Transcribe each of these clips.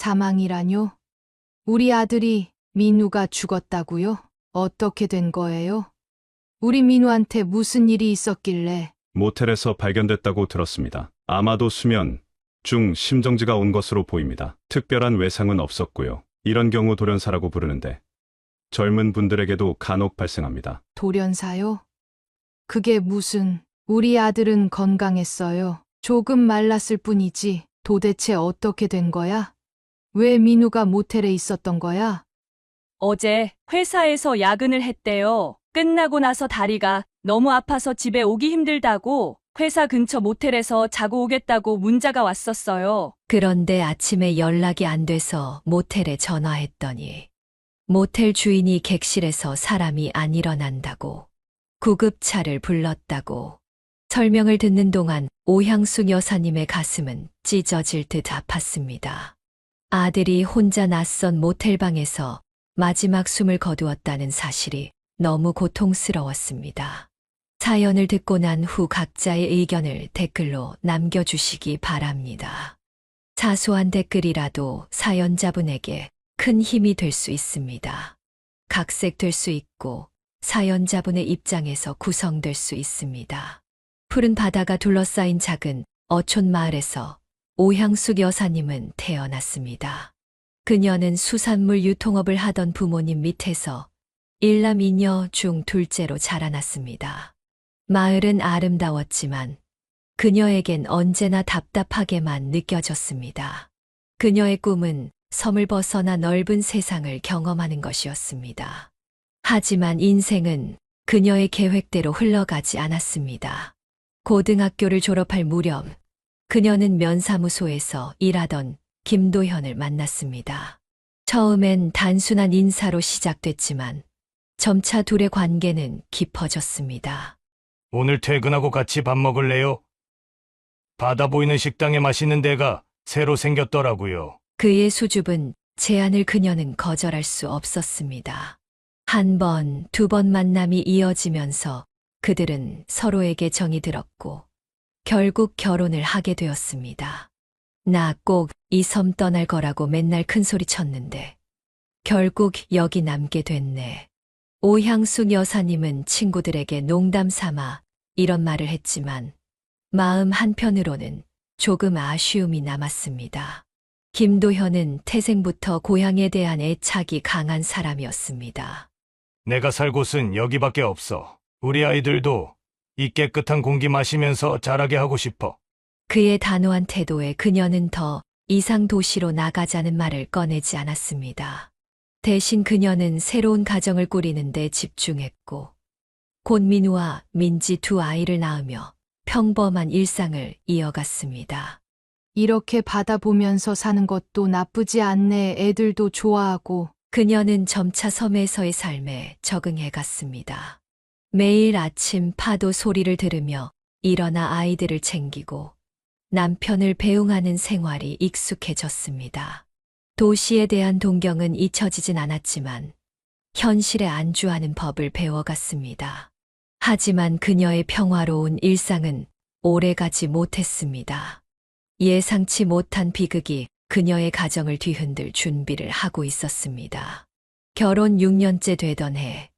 사망이라뇨? 우리 아들이 민우가 죽었다고요? 어떻게 된 거예요? 우리 민우한테 무슨 일이 있었길래? 모텔에서 발견됐다고 들었습니다. 아마도 수면 중 심정지가 온 것으로 보입니다. 특별한 외상은 없었고요. 이런 경우 돌연사라고 부르는데 젊은 분들에게도 간혹 발생합니다. 돌연사요? 그게 무슨, 우리 아들은 건강했어요. 조금 말랐을 뿐이지. 도대체 어떻게 된 거야? 왜 민우가 모텔에 있었던 거야? 어제 회사에서 야근을 했대요. 끝나고 나서 다리가 너무 아파서 집에 오기 힘들다고 회사 근처 모텔에서 자고 오겠다고 문자가 왔었어요. 그런데 아침에 연락이 안 돼서 모텔에 전화했더니 모텔 주인이 객실에서 사람이 안 일어난다고 구급차를 불렀다고 설명을 듣는 동안 오향숙 여사님의 가슴은 찢어질 듯 아팠습니다. 아들이 혼자 낯선 모텔방에서 마지막 숨을 거두었다는 사실이 너무 고통스러웠습니다. 사연을 듣고 난 후 각자의 의견을 댓글로 남겨주시기 바랍니다. 사소한 댓글이라도 사연자분에게 큰 힘이 될 수 있습니다. 각색될 수 있고 사연자분의 입장에서 구성될 수 있습니다. 푸른 바다가 둘러싸인 작은 어촌 마을에서 오향숙 여사님은 태어났습니다. 그녀는 수산물 유통업을 하던 부모님 밑에서 일남 이녀 중 둘째로 자라났습니다. 마을은 아름다웠지만 그녀에겐 언제나 답답하게만 느껴졌습니다. 그녀의 꿈은 섬을 벗어나 넓은 세상을 경험하는 것이었습니다. 하지만 인생은 그녀의 계획대로 흘러가지 않았습니다. 고등학교를 졸업할 무렵 그녀는 면사무소에서 일하던 김도현을 만났습니다. 처음엔 단순한 인사로 시작됐지만 점차 둘의 관계는 깊어졌습니다. 오늘 퇴근하고 같이 밥 먹을래요? 바다 보이는 식당에 맛있는 데가 새로 생겼더라고요. 그의 수줍은 제안을 그녀는 거절할 수 없었습니다. 한 번, 두 번 만남이 이어지면서 그들은 서로에게 정이 들었고 결국 결혼을 하게 되었습니다. 나 꼭 이 섬 떠날 거라고 맨날 큰소리 쳤는데 결국 여기 남게 됐네. 오향숙 여사님은 친구들에게 농담 삼아 이런 말을 했지만 마음 한편으로는 조금 아쉬움이 남았습니다. 김도현은 태생부터 고향에 대한 애착이 강한 사람이었습니다. 내가 살 곳은 여기밖에 없어. 우리 아이들도 이 깨끗한 공기 마시면서 자라게 하고 싶어. 그의 단호한 태도에 그녀는 더 이상 도시로 나가자는 말을 꺼내지 않았습니다. 대신 그녀는 새로운 가정을 꾸리는 데 집중했고 곧 민우와 민지 두 아이를 낳으며 평범한 일상을 이어갔습니다. 이렇게 바다 보면서 사는 것도 나쁘지 않네. 애들도 좋아하고. 그녀는 점차 섬에서의 삶에 적응해 갔습니다. 매일 아침 파도 소리를 들으며 일어나 아이들을 챙기고 남편을 배웅하는 생활이 익숙해졌습니다. 도시에 대한 동경은 잊혀지진 않았지만 현실에 안주하는 법을 배워갔습니다. 하지만 그녀의 평화로운 일상은 오래가지 못했습니다. 예상치 못한 비극이 그녀의 가정을 뒤흔들 준비를 하고 있었습니다. 결혼 6년째 되던 해,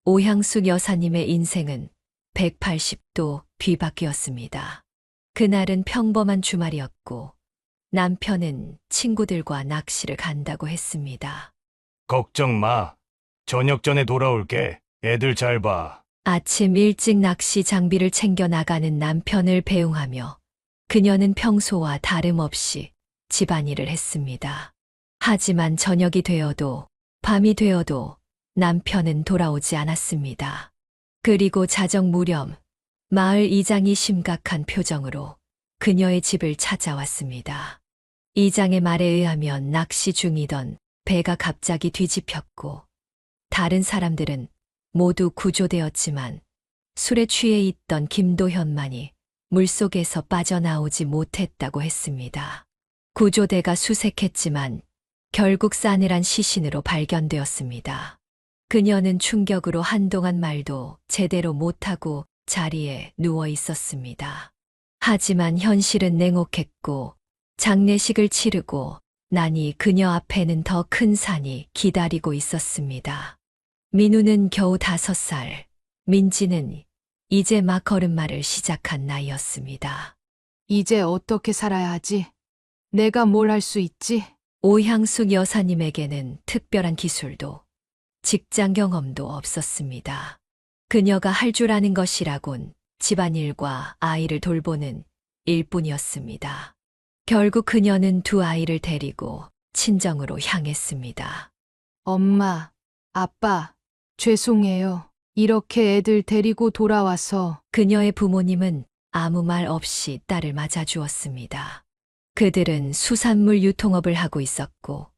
오향숙 여사님의 인생은 180도 뒤바뀌었습니다. 그날은 평범한 주말이었고 남편은 친구들과 낚시를 간다고 했습니다. 걱정 마. 저녁 전에 돌아올게. 애들 잘 봐. 아침 일찍 낚시 장비를 챙겨 나가는 남편을 배웅하며 그녀는 평소와 다름없이 집안일을 했습니다. 하지만 저녁이 되어도 밤이 되어도 남편은 돌아오지 않았습니다. 그리고 자정 무렵 마을 이장이 심각한 표정으로 그녀의 집을 찾아왔습니다. 이장의 말에 의하면 낚시 중이던 배가 갑자기 뒤집혔고 다른 사람들은 모두 구조되었지만 술에 취해 있던 김도현만이 물속에서 빠져나오지 못했다고 했습니다. 구조대가 수색했지만 결국 싸늘한 시신으로 발견되었습니다. 그녀는 충격으로 한동안 말도 제대로 못하고 자리에 누워 있었습니다. 하지만 현실은 냉혹했고 장례식을 치르고 나니 그녀 앞에는 더 큰 산이 기다리고 있었습니다. 민우는 겨우 5살, 민지는 이제 막 걸음마를 시작한 나이였습니다. 이제 어떻게 살아야 하지? 내가 뭘 할 수 있지? 오향숙 여사님에게는 특별한 기술도 직장 경험도 없었습니다. 그녀가 할 줄 아는 것이라곤 집안일과 아이를 돌보는 일뿐이었습니다. 결국 그녀는 2 아이를 데리고 친정으로 향했습니다. 엄마, 아빠, 죄송해요. 이렇게 애들 데리고 돌아와서 그녀의 부모님은 아무 말 없이 딸을 맞아주었습니다. 그들은 수산물 유통업을 하고 있었고,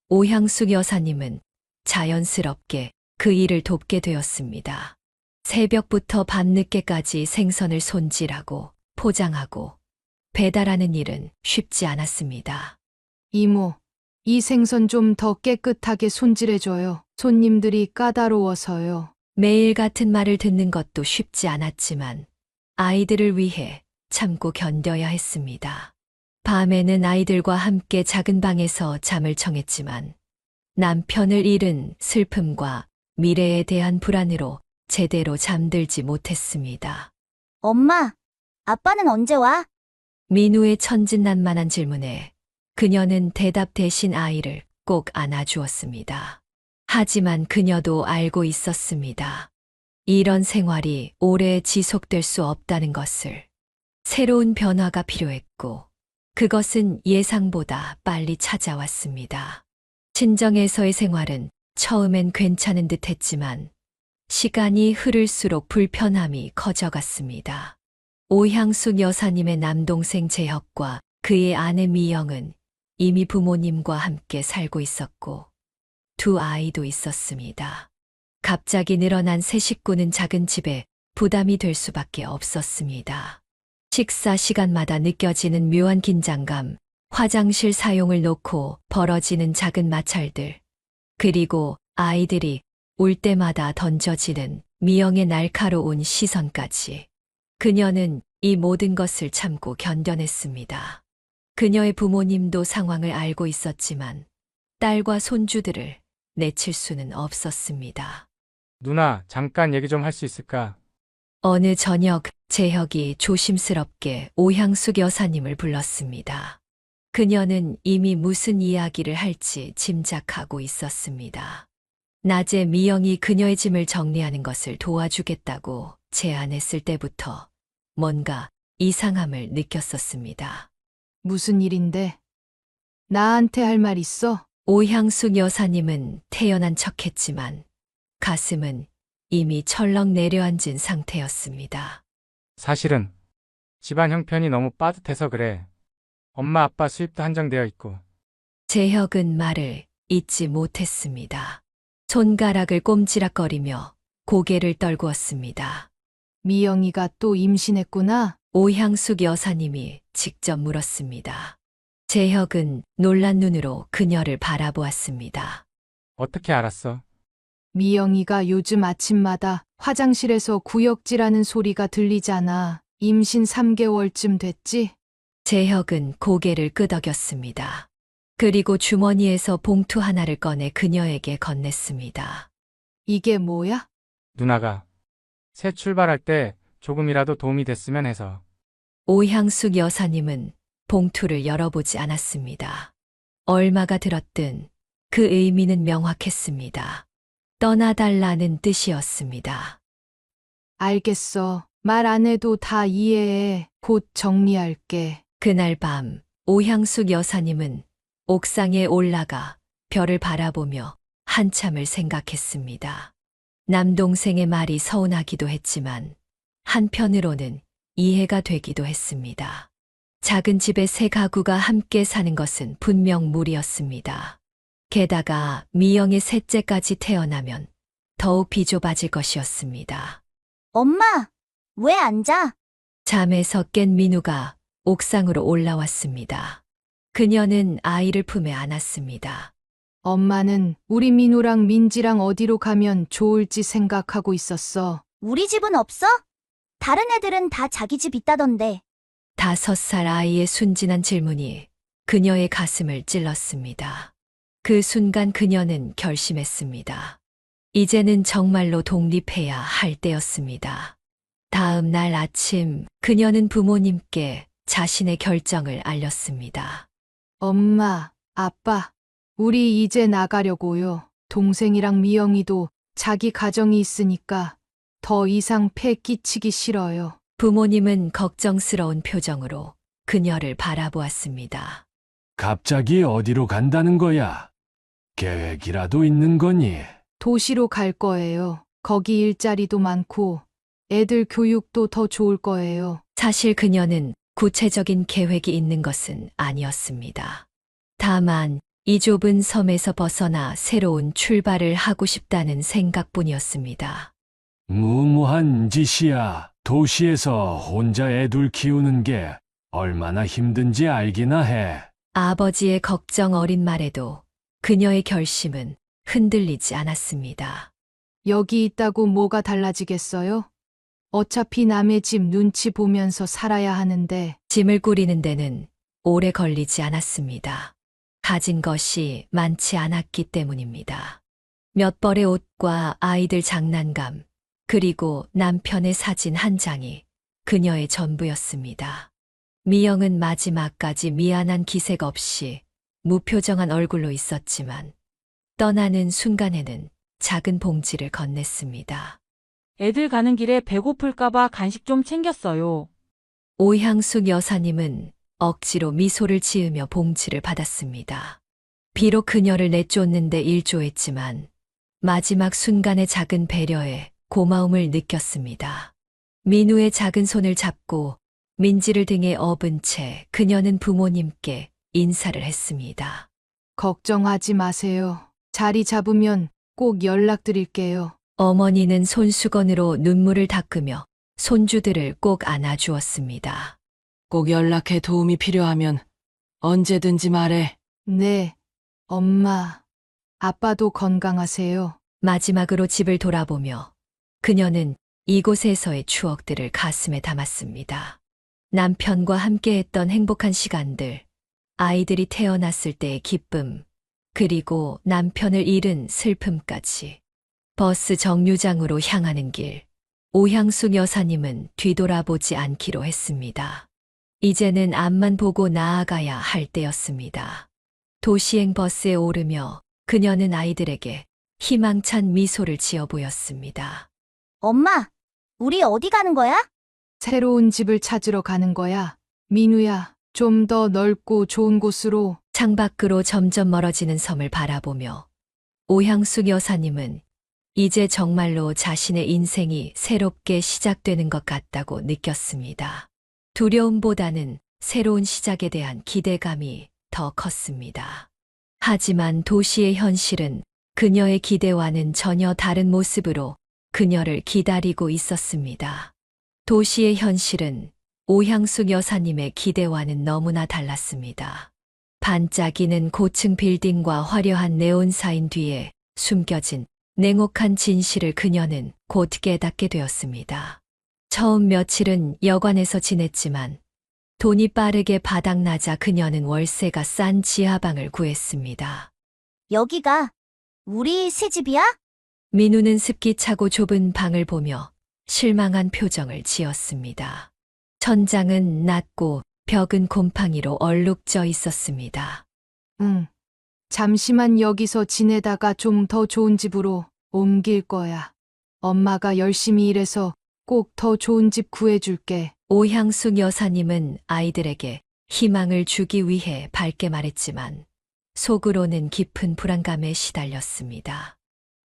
오향숙 여사님은 자연스럽게 그 일을 돕게 되었습니다. 새벽부터 밤늦게까지 생선을 손질하고 포장하고 배달하는 일은 쉽지 않았습니다. 이모, 이 생선 좀 더 깨끗하게 손질해줘요. 손님들이 까다로워서요. 매일 같은 말을 듣는 것도 쉽지 않았지만 아이들을 위해 참고 견뎌야 했습니다. 밤에는 아이들과 함께 작은 방에서 잠을 청했지만 남편을 잃은 슬픔과 미래에 대한 불안으로 제대로 잠들지 못했습니다. 엄마, 아빠는 언제 와? 민우의 천진난만한 질문에 그녀는 대답 대신 아이를 꼭 안아주었습니다. 하지만 그녀도 알고 있었습니다. 이런 생활이 오래 지속될 수 없다는 것을. 새로운 변화가 필요했고, 그것은 예상보다 빨리 찾아왔습니다. 친정에서의 생활은 처음엔 괜찮은 듯 했지만, 시간이 흐를수록 불편함이 커져갔습니다. 오향숙 여사님의 남동생 재혁과 그의 아내 미영은 이미 부모님과 함께 살고 있었고 2 아이도 있었습니다. 갑자기 늘어난 새 식구는 작은 집에 부담이 될 수밖에 없었습니다. 식사 시간마다 느껴지는 묘한 긴장감, 화장실 사용을 놓고 벌어지는 작은 마찰들, 그리고 아이들이 올 때마다 던져지는 미영의 날카로운 시선까지. 그녀는 이 모든 것을 참고 견뎌냈습니다. 그녀의 부모님도 상황을 알고 있었지만 딸과 손주들을 내칠 수는 없었습니다. 누나, 잠깐 얘기 좀 할 수 있을까? 어느 저녁 재혁이 조심스럽게 오향숙 여사님을 불렀습니다. 그녀는 이미 무슨 이야기를 할지 짐작하고 있었습니다. 낮에 미영이 그녀의 짐을 정리하는 것을 도와주겠다고 제안했을 때부터 뭔가 이상함을 느꼈었습니다. 무슨 일인데? 나한테 할 말 있어? 오향숙 여사님은 태연한 척했지만 가슴은 이미 철렁 내려앉은 상태였습니다. 사실은 집안 형편이 너무 빠듯해서 그래. 엄마 아빠 수입도 한정되어 있고. 재혁은 말을 잇지 못했습니다. 손가락을 꼼지락거리며 고개를 떨구었습니다. 미영이가 또 임신했구나? 오향숙 여사님이 직접 물었습니다. 재혁은 놀란 눈으로 그녀를 바라보았습니다. 어떻게 알았어? 미영이가 요즘 아침마다 화장실에서 구역질하는 소리가 들리잖아. 임신 3개월쯤 됐지? 재혁은 고개를 끄덕였습니다. 그리고 주머니에서 봉투 하나를 꺼내 그녀에게 건넸습니다. 이게 뭐야? 누나가 새 출발할 때 조금이라도 도움이 됐으면 해서. 오향숙 여사님은 봉투를 열어보지 않았습니다. 얼마가 들었든 그 의미는 명확했습니다. 떠나달라는 뜻이었습니다. 알겠어. 말 안 해도 다 이해해. 곧 정리할게. 그날 밤 오향숙 여사님은 옥상에 올라가 별을 바라보며 한참을 생각했습니다. 남동생의 말이 서운하기도 했지만 한편으로는 이해가 되기도 했습니다. 작은 집에 새 가구가 함께 사는 것은 분명 무리였습니다. 게다가 미영의 셋째까지 태어나면 더욱 비좁아질 것이었습니다. 엄마, 왜 안 자? 잠에서 깬 민우가 옥상으로 올라왔습니다. 그녀는 아이를 품에 안았습니다. 엄마는 우리 민우랑 민지랑 어디로 가면 좋을지 생각하고 있었어. 우리 집은 없어? 다른 애들은 다 자기 집 있다던데. 5살 아이의 순진한 질문이 그녀의 가슴을 찔렀습니다. 그 순간 그녀는 결심했습니다. 이제는 정말로 독립해야 할 때였습니다. 다음 날 아침 그녀는 부모님께 자신의 결정을 알렸습니다. 엄마, 아빠, 우리 이제 나가려고요. 동생이랑 미영이도 자기 가정이 있으니까 더 이상 폐 끼치기 싫어요. 부모님은 걱정스러운 표정으로 그녀를 바라보았습니다. 갑자기 어디로 간다는 거야? 계획이라도 있는 거니? 도시로 갈 거예요. 거기 일자리도 많고 애들 교육도 더 좋을 거예요. 사실 그녀는 구체적인 계획이 있는 것은 아니었습니다. 다만 이 좁은 섬에서 벗어나 새로운 출발을 하고 싶다는 생각뿐이었습니다. 무모한 짓이야. 도시에서 혼자 애들 키우는 게 얼마나 힘든지 알기나 해. 아버지의 걱정 어린 말에도 그녀의 결심은 흔들리지 않았습니다. 여기 있다고 뭐가 달라지겠어요? 어차피 남의 집 눈치 보면서 살아야 하는데 짐을 꾸리는 데는 오래 걸리지 않았습니다. 가진 것이 많지 않았기 때문입니다. 몇 벌의 옷과 아이들 장난감, 그리고 남편의 사진 한 장이 그녀의 전부였습니다. 미영은 마지막까지 미안한 기색 없이 무표정한 얼굴로 있었지만 떠나는 순간에는 작은 봉지를 건넸습니다. 애들 가는 길에 배고플까봐 간식 좀 챙겼어요. 오향숙 여사님은 억지로 미소를 지으며 봉지를 받았습니다. 비록 그녀를 내쫓는데 일조했지만 마지막 순간의 작은 배려에 고마움을 느꼈습니다. 민우의 작은 손을 잡고 민지를 등에 업은 채 그녀는 부모님께 인사를 했습니다. 걱정하지 마세요. 자리 잡으면 꼭 연락드릴게요. 어머니는 손수건으로 눈물을 닦으며 손주들을 꼭 안아주었습니다. 꼭 연락해 도움이 필요하면 언제든지 말해. 네, 엄마, 아빠도 건강하세요. 마지막으로 집을 돌아보며 그녀는 이곳에서의 추억들을 가슴에 담았습니다. 남편과 함께했던 행복한 시간들, 아이들이 태어났을 때의 기쁨, 그리고 남편을 잃은 슬픔까지. 버스 정류장으로 향하는 길, 오향숙 여사님은 뒤돌아보지 않기로 했습니다. 이제는 앞만 보고 나아가야 할 때였습니다. 도시행 버스에 오르며 그녀는 아이들에게 희망찬 미소를 지어 보였습니다. 엄마, 우리 어디 가는 거야? 새로운 집을 찾으러 가는 거야. 민우야, 좀 더 넓고 좋은 곳으로. 창밖으로 점점 멀어지는 섬을 바라보며 오향숙 여사님은 이제 정말로 자신의 인생이 새롭게 시작되는 것 같다고 느꼈습니다. 두려움보다는 새로운 시작에 대한 기대감이 더 컸습니다. 하지만 도시의 현실은 그녀의 기대와는 전혀 다른 모습으로 그녀를 기다리고 있었습니다. 도시의 현실은 오향숙 여사님의 기대와는 너무나 달랐습니다. 반짝이는 고층 빌딩과 화려한 네온사인 뒤에 숨겨진 냉혹한 진실을 그녀는 곧 깨닫게 되었습니다. 처음 며칠은 여관에서 지냈지만 돈이 빠르게 바닥나자 그녀는 월세가 싼 지하방을 구했습니다. 여기가 우리 새 집이야? 민우는 습기 차고 좁은 방을 보며 실망한 표정을 지었습니다. 천장은 낮고 벽은 곰팡이로 얼룩져 있었습니다. 응. 잠시만 여기서 지내다가 좀 더 좋은 집으로 옮길 거야. 엄마가 열심히 일해서 꼭 더 좋은 집 구해줄게. 오향숙 여사님은 아이들에게 희망을 주기 위해 밝게 말했지만 속으로는 깊은 불안감에 시달렸습니다.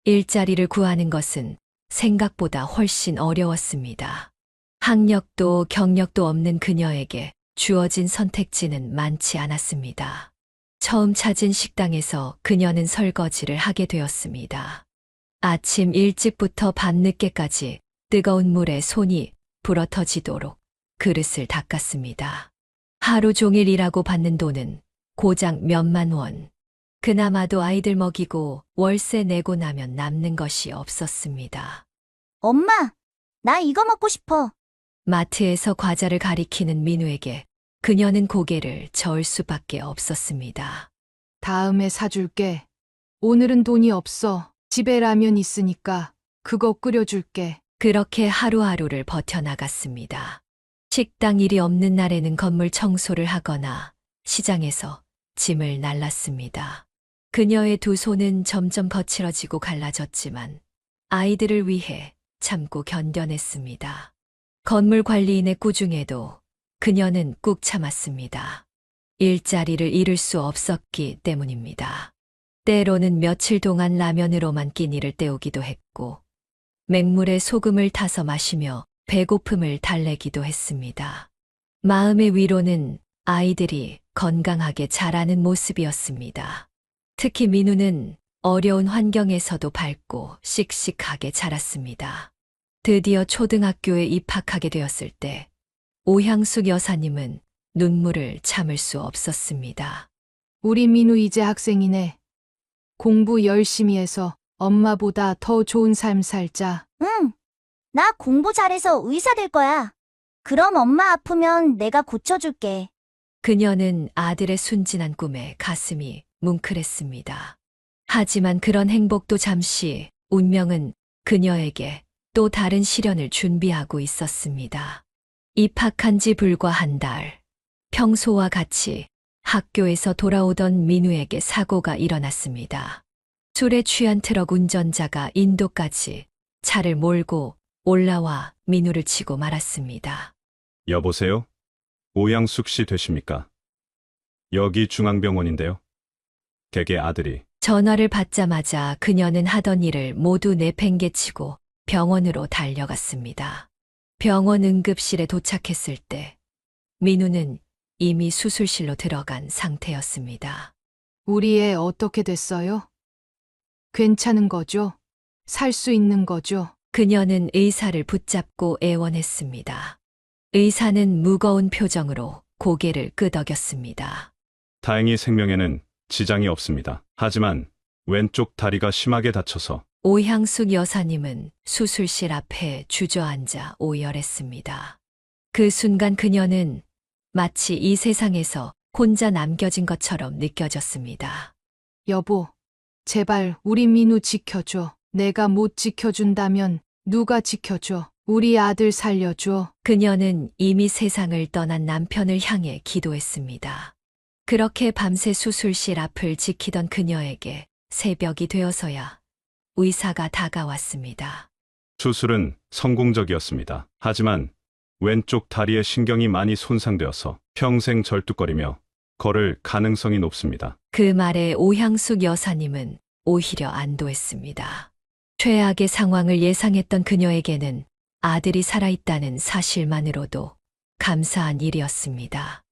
일자리를 구하는 것은 생각보다 훨씬 어려웠습니다. 학력도 경력도 없는 그녀에게 주어진 선택지는 많지 않았습니다. 처음 찾은 식당에서 그녀는 설거지를 하게 되었습니다. 아침 일찍부터 밤늦게까지 뜨거운 물에 손이 불어터지도록 그릇을 닦았습니다. 하루 종일 일하고 받는 돈은 고작 몇만 원. 그나마도 아이들 먹이고 월세 내고 나면 남는 것이 없었습니다. 엄마, 나 이거 먹고 싶어. 마트에서 과자를 가리키는 민우에게 그녀는 고개를 저을 수밖에 없었습니다. 다음에 사줄게. 오늘은 돈이 없어. 집에 라면 있으니까 그거 끓여줄게. 그렇게 하루하루를 버텨나갔습니다. 식당 일이 없는 날에는 건물 청소를 하거나 시장에서 짐을 날랐습니다. 그녀의 두 손은 점점 거칠어지고 갈라졌지만 아이들을 위해 참고 견뎌냈습니다. 건물 관리인의 꾸중에도 그녀는 꾹 참았습니다. 일자리를 잃을 수 없었기 때문입니다. 때로는 며칠 동안 라면으로만 끼니를 때우기도 했고 맹물에 소금을 타서 마시며 배고픔을 달래기도 했습니다. 마음의 위로는 아이들이 건강하게 자라는 모습이었습니다. 특히 민우는 어려운 환경에서도 밝고 씩씩하게 자랐습니다. 드디어 초등학교에 입학하게 되었을 때 오향숙 여사님은 눈물을 참을 수 없었습니다. 우리 민우 이제 학생이네. 공부 열심히 해서 엄마보다 더 좋은 삶 살자. 응. 나 공부 잘해서 의사 될 거야. 그럼 엄마 아프면 내가 고쳐줄게. 그녀는 아들의 순진한 꿈에 가슴이 뭉클했습니다. 하지만 그런 행복도 잠시 운명은 그녀에게 또 다른 시련을 준비하고 있었습니다. 입학한 지 불과 한 달, 평소와 같이 학교에서 돌아오던 민우에게 사고가 일어났습니다. 술에 취한 트럭 운전자가 인도까지 차를 몰고 올라와 민우를 치고 말았습니다. 여보세요? 오양숙 씨 되십니까? 여기 중앙병원인데요. 객의 아들이. 전화를 받자마자 그녀는 하던 일을 모두 내팽개치고 병원으로 달려갔습니다. 병원 응급실에 도착했을 때 민우는 이미 수술실로 들어간 상태였습니다. 우리 애 어떻게 됐어요? 괜찮은 거죠? 살 수 있는 거죠? 그녀는 의사를 붙잡고 애원했습니다. 의사는 무거운 표정으로 고개를 끄덕였습니다. 다행히 생명에는 지장이 없습니다. 하지만 왼쪽 다리가 심하게 다쳐서. 오향숙 여사님은 수술실 앞에 주저앉아 오열했습니다. 그 순간 그녀는 마치 이 세상에서 혼자 남겨진 것처럼 느껴졌습니다. 여보, 제발 우리 민우 지켜줘. 내가 못 지켜준다면 누가 지켜줘? 우리 아들 살려줘. 그녀는 이미 세상을 떠난 남편을 향해 기도했습니다. 그렇게 밤새 수술실 앞을 지키던 그녀에게 새벽이 되어서야 의사가 다가왔습니다. 수술은 성공적이었습니다. 하지만 왼쪽 다리의 신경이 많이 손상되어서 평생 절뚝거리며 걸을 가능성이 높습니다. 그 말에 오향숙 여사님은 오히려 안도했습니다. 최악의 상황을 예상했던 그녀에게는 아들이 살아있다는 사실만으로도 감사한 일이었습니다.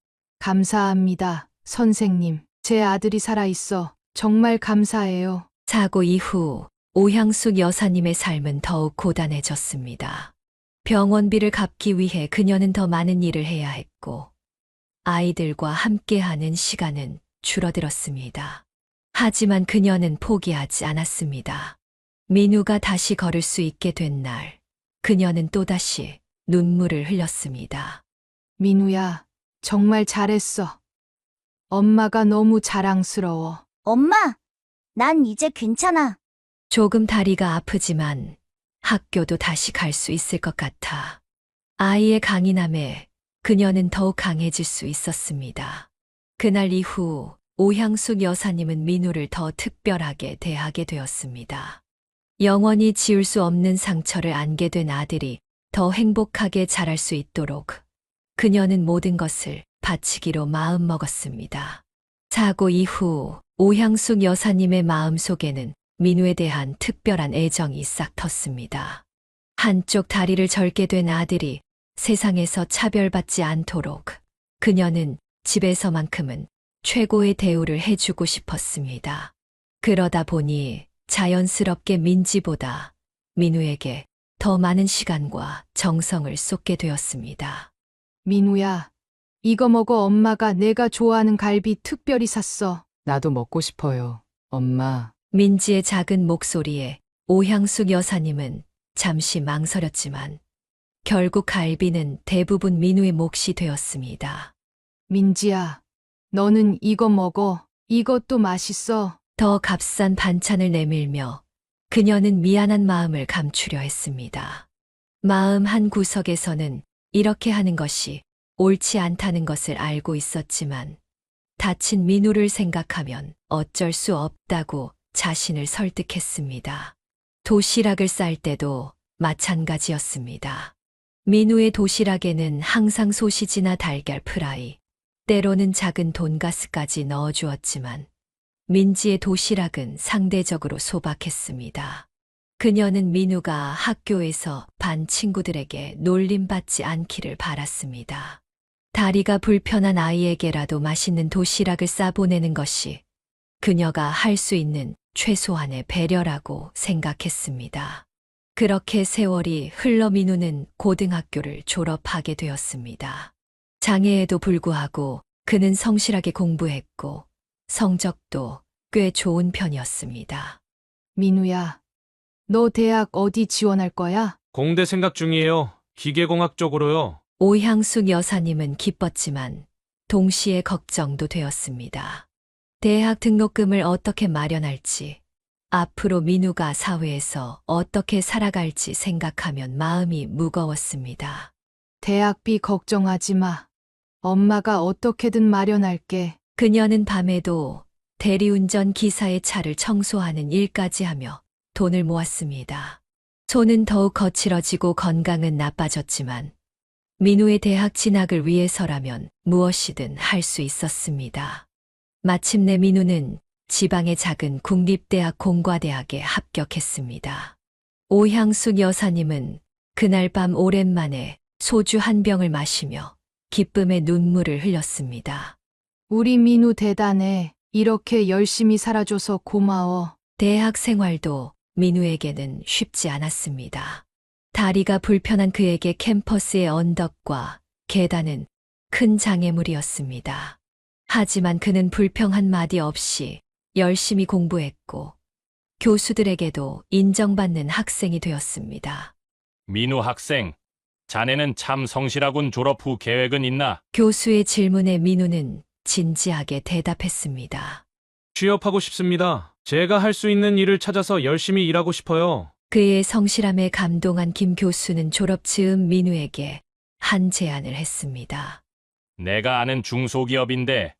감사합니다, 선생님. 제 아들이 살아있어. 정말 감사해요. 사고 이후 오향숙 여사님의 삶은 더욱 고단해졌습니다. 병원비를 갚기 위해 그녀는 더 많은 일을 해야 했고 아이들과 함께하는 시간은 줄어들었습니다. 하지만 그녀는 포기하지 않았습니다. 민우가 다시 걸을 수 있게 된 날, 그녀는 또다시 눈물을 흘렸습니다. 민우야, 정말 잘했어. 엄마가 너무 자랑스러워. 엄마, 난 이제 괜찮아. 조금 다리가 아프지만 학교도 다시 갈 수 있을 것 같아. 아이의 강인함에 그녀는 더욱 강해질 수 있었습니다. 그날 이후 오향숙 여사님은 민우를 더 특별하게 대하게 되었습니다. 영원히 지울 수 없는 상처를 안게 된 아들이 더 행복하게 자랄 수 있도록 그녀는 모든 것을 바치기로 마음먹었습니다. 사고 이후 오향숙 여사님의 마음속에는 민우에 대한 특별한 애정이 싹 텄습니다. 한쪽 다리를 절게 된 아들이 세상에서 차별받지 않도록 그녀는 집에서만큼은 최고의 대우를 해주고 싶었습니다. 그러다 보니 자연스럽게 민지보다 민우에게 더 많은 시간과 정성을 쏟게 되었습니다. 민우야, 이거 먹어. 엄마가 내가 좋아하는 갈비 특별히 샀어. 나도 먹고 싶어요. 엄마. 민지의 작은 목소리에 오향숙 여사님은 잠시 망설였지만 결국 갈비는 대부분 민우의 몫이 되었습니다. 민지야, 너는 이거 먹어. 이것도 맛있어. 더 값싼 반찬을 내밀며 그녀는 미안한 마음을 감추려 했습니다. 마음 한 구석에서는 이렇게 하는 것이 옳지 않다는 것을 알고 있었지만 다친 민우를 생각하면 어쩔 수 없다고 자신을 설득했습니다. 도시락을 쌀 때도 마찬가지였습니다. 민우의 도시락에는 항상 소시지나 달걀 프라이, 때로는 작은 돈가스까지 넣어주었지만 민지의 도시락은 상대적으로 소박했습니다. 그녀는 민우가 학교에서 반 친구들에게 놀림받지 않기를 바랐습니다. 다리가 불편한 아이에게라도 맛있는 도시락을 싸보내는 것이 그녀가 할 수 있는 최소한의 배려라고 생각했습니다. 그렇게 세월이 흘러 민우는 고등학교를 졸업하게 되었습니다. 장애에도 불구하고 그는 성실하게 공부했고 성적도 꽤 좋은 편이었습니다. 민우야, 너 대학 어디 지원할 거야? 공대 생각 중이에요. 기계공학 쪽으로요. 오향숙 여사님은 기뻤지만 동시에 걱정도 되었습니다. 대학 등록금을 어떻게 마련할지, 앞으로 민우가 사회에서 어떻게 살아갈지 생각하면 마음이 무거웠습니다. 대학비 걱정하지 마. 엄마가 어떻게든 마련할게. 그녀는 밤에도 대리운전 기사의 차를 청소하는 일까지 하며 돈을 모았습니다. 손은 더욱 거칠어지고 건강은 나빠졌지만 민우의 대학 진학을 위해서라면 무엇이든 할 수 있었습니다. 마침내 민우는 지방의 작은 국립대학 공과대학에 합격했습니다. 오향숙 여사님은 그날 밤 오랜만에 소주 한 병을 마시며 기쁨의 눈물을 흘렸습니다. 우리 민우 대단해. 이렇게 열심히 살아줘서 고마워. 대학 생활도 민우에게는 쉽지 않았습니다. 다리가 불편한 그에게 캠퍼스의 언덕과 계단은 큰 장애물이었습니다. 하지만 그는 불평 한마디 없이 열심히 공부했고 교수들에게도 인정받는 학생이 되었습니다. 민우 학생, 자네는 참 성실하군. 졸업 후 계획은 있나? 교수의 질문에 민우는 진지하게 대답했습니다. 취업하고 싶습니다. 제가 할 수 있는 일을 찾아서 열심히 일하고 싶어요. 그의 성실함에 감동한 김 교수는 졸업 즈음 민우에게 한 제안을 했습니다. 내가 아는 중소기업인데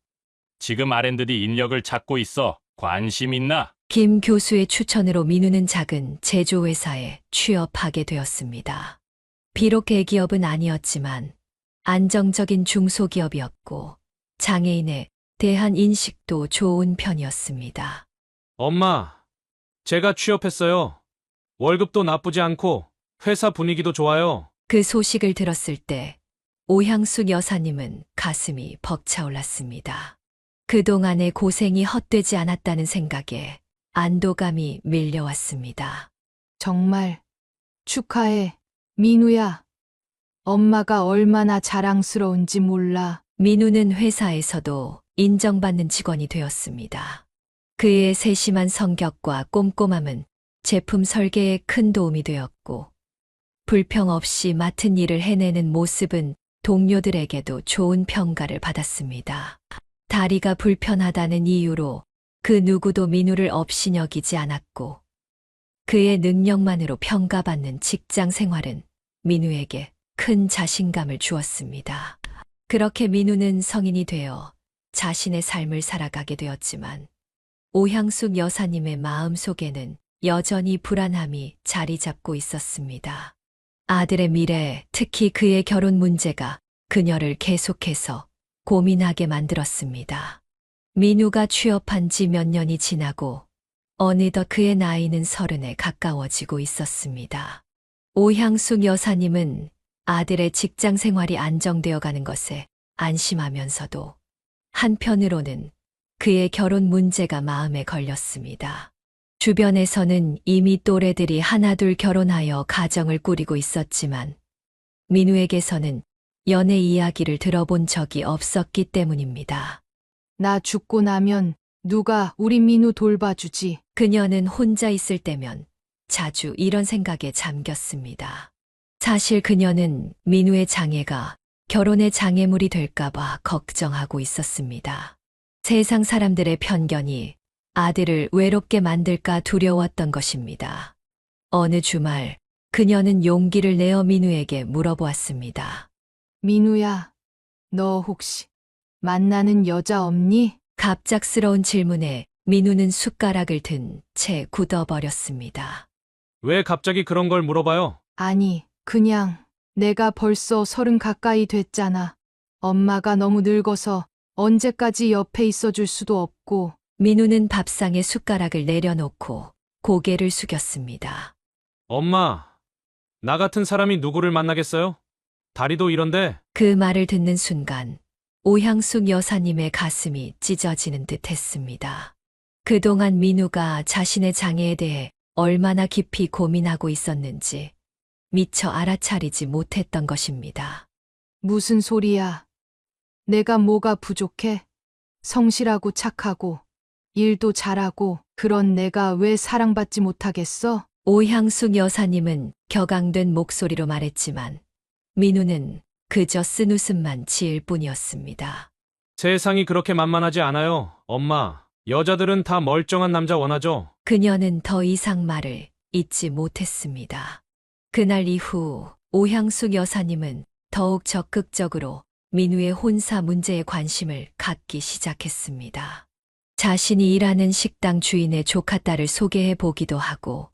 지금 R&D 인력을 찾고 있어. 관심 있나? 김 교수의 추천으로 민우는 작은 제조회사에 취업하게 되었습니다. 비록 대기업은 아니었지만 안정적인 중소기업이었고 장애인에 대한 인식도 좋은 편이었습니다. 엄마, 제가 취업했어요. 월급도 나쁘지 않고 회사 분위기도 좋아요. 그 소식을 들었을 때 오향숙 여사님은 가슴이 벅차올랐습니다. 그동안의 고생이 헛되지 않았다는 생각에 안도감이 밀려왔습니다. 정말 축하해. 민우야. 엄마가 얼마나 자랑스러운지 몰라. 민우는 회사에서도 인정받는 직원이 되었습니다. 그의 세심한 성격과 꼼꼼함은 제품 설계에 큰 도움이 되었고 불평 없이 맡은 일을 해내는 모습은 동료들에게도 좋은 평가를 받았습니다. 다리가 불편하다는 이유로 그 누구도 민우를 업신여기지 않았고 그의 능력만으로 평가받는 직장 생활은 민우에게 큰 자신감을 주었습니다. 그렇게 민우는 성인이 되어 자신의 삶을 살아가게 되었지만 오향숙 여사님의 마음 속에는 여전히 불안함이 자리 잡고 있었습니다. 아들의 미래, 특히 그의 결혼 문제가 그녀를 계속해서 고민하게 만들었습니다. 민우가 취업한 지 몇 년이 지나고 어느덧 그의 나이는 30에 가까워지고 있었습니다. 오향숙 여사님은 아들의 직장 생활이 안정되어 가는 것에 안심하면서도 한편으로는 그의 결혼 문제가 마음에 걸렸습니다. 주변에서는 이미 또래들이 하나둘 결혼하여 가정을 꾸리고 있었지만 민우에게서는 연애 이야기를 들어본 적이 없었기 때문입니다. 나 죽고 나면 누가 우리 민우 돌봐주지? 그녀는 혼자 있을 때면 자주 이런 생각에 잠겼습니다. 사실 그녀는 민우의 장애가 결혼의 장애물이 될까봐 걱정하고 있었습니다. 세상 사람들의 편견이 아들을 외롭게 만들까 두려웠던 것입니다. 어느 주말 그녀는 용기를 내어 민우에게 물어보았습니다. 민우야, 너 혹시 만나는 여자 없니? 갑작스러운 질문에 민우는 숟가락을 든 채 굳어버렸습니다. 왜 갑자기 그런 걸 물어봐요? 아니, 그냥 내가 벌써 30 가까이 됐잖아. 엄마가 너무 늙어서 언제까지 옆에 있어줄 수도 없고. 민우는 밥상에 숟가락을 내려놓고 고개를 숙였습니다. 엄마, 나 같은 사람이 누구를 만나겠어요? 다리도 이런데. 그 말을 듣는 순간 오향숙 여사님의 가슴이 찢어지는 듯 했습니다. 그동안 민우가 자신의 장애에 대해 얼마나 깊이 고민하고 있었는지 미처 알아차리지 못했던 것입니다. 무슨 소리야? 내가 뭐가 부족해? 성실하고 착하고 일도 잘하고 그런 내가 왜 사랑받지 못하겠어? 오향숙 여사님은 격앙된 목소리로 말했지만 민우는 그저 쓴웃음만 지을 뿐이었습니다. 세상이 그렇게 만만하지 않아요, 엄마. 여자들은 다 멀쩡한 남자 원하죠. 그녀는 더 이상 말을 잇지 못했습니다. 그날 이후 오향숙 여사님은 더욱 적극적으로 민우의 혼사 문제에 관심을 갖기 시작했습니다. 자신이 일하는 식당 주인의 조카딸을 소개해 보기도 하고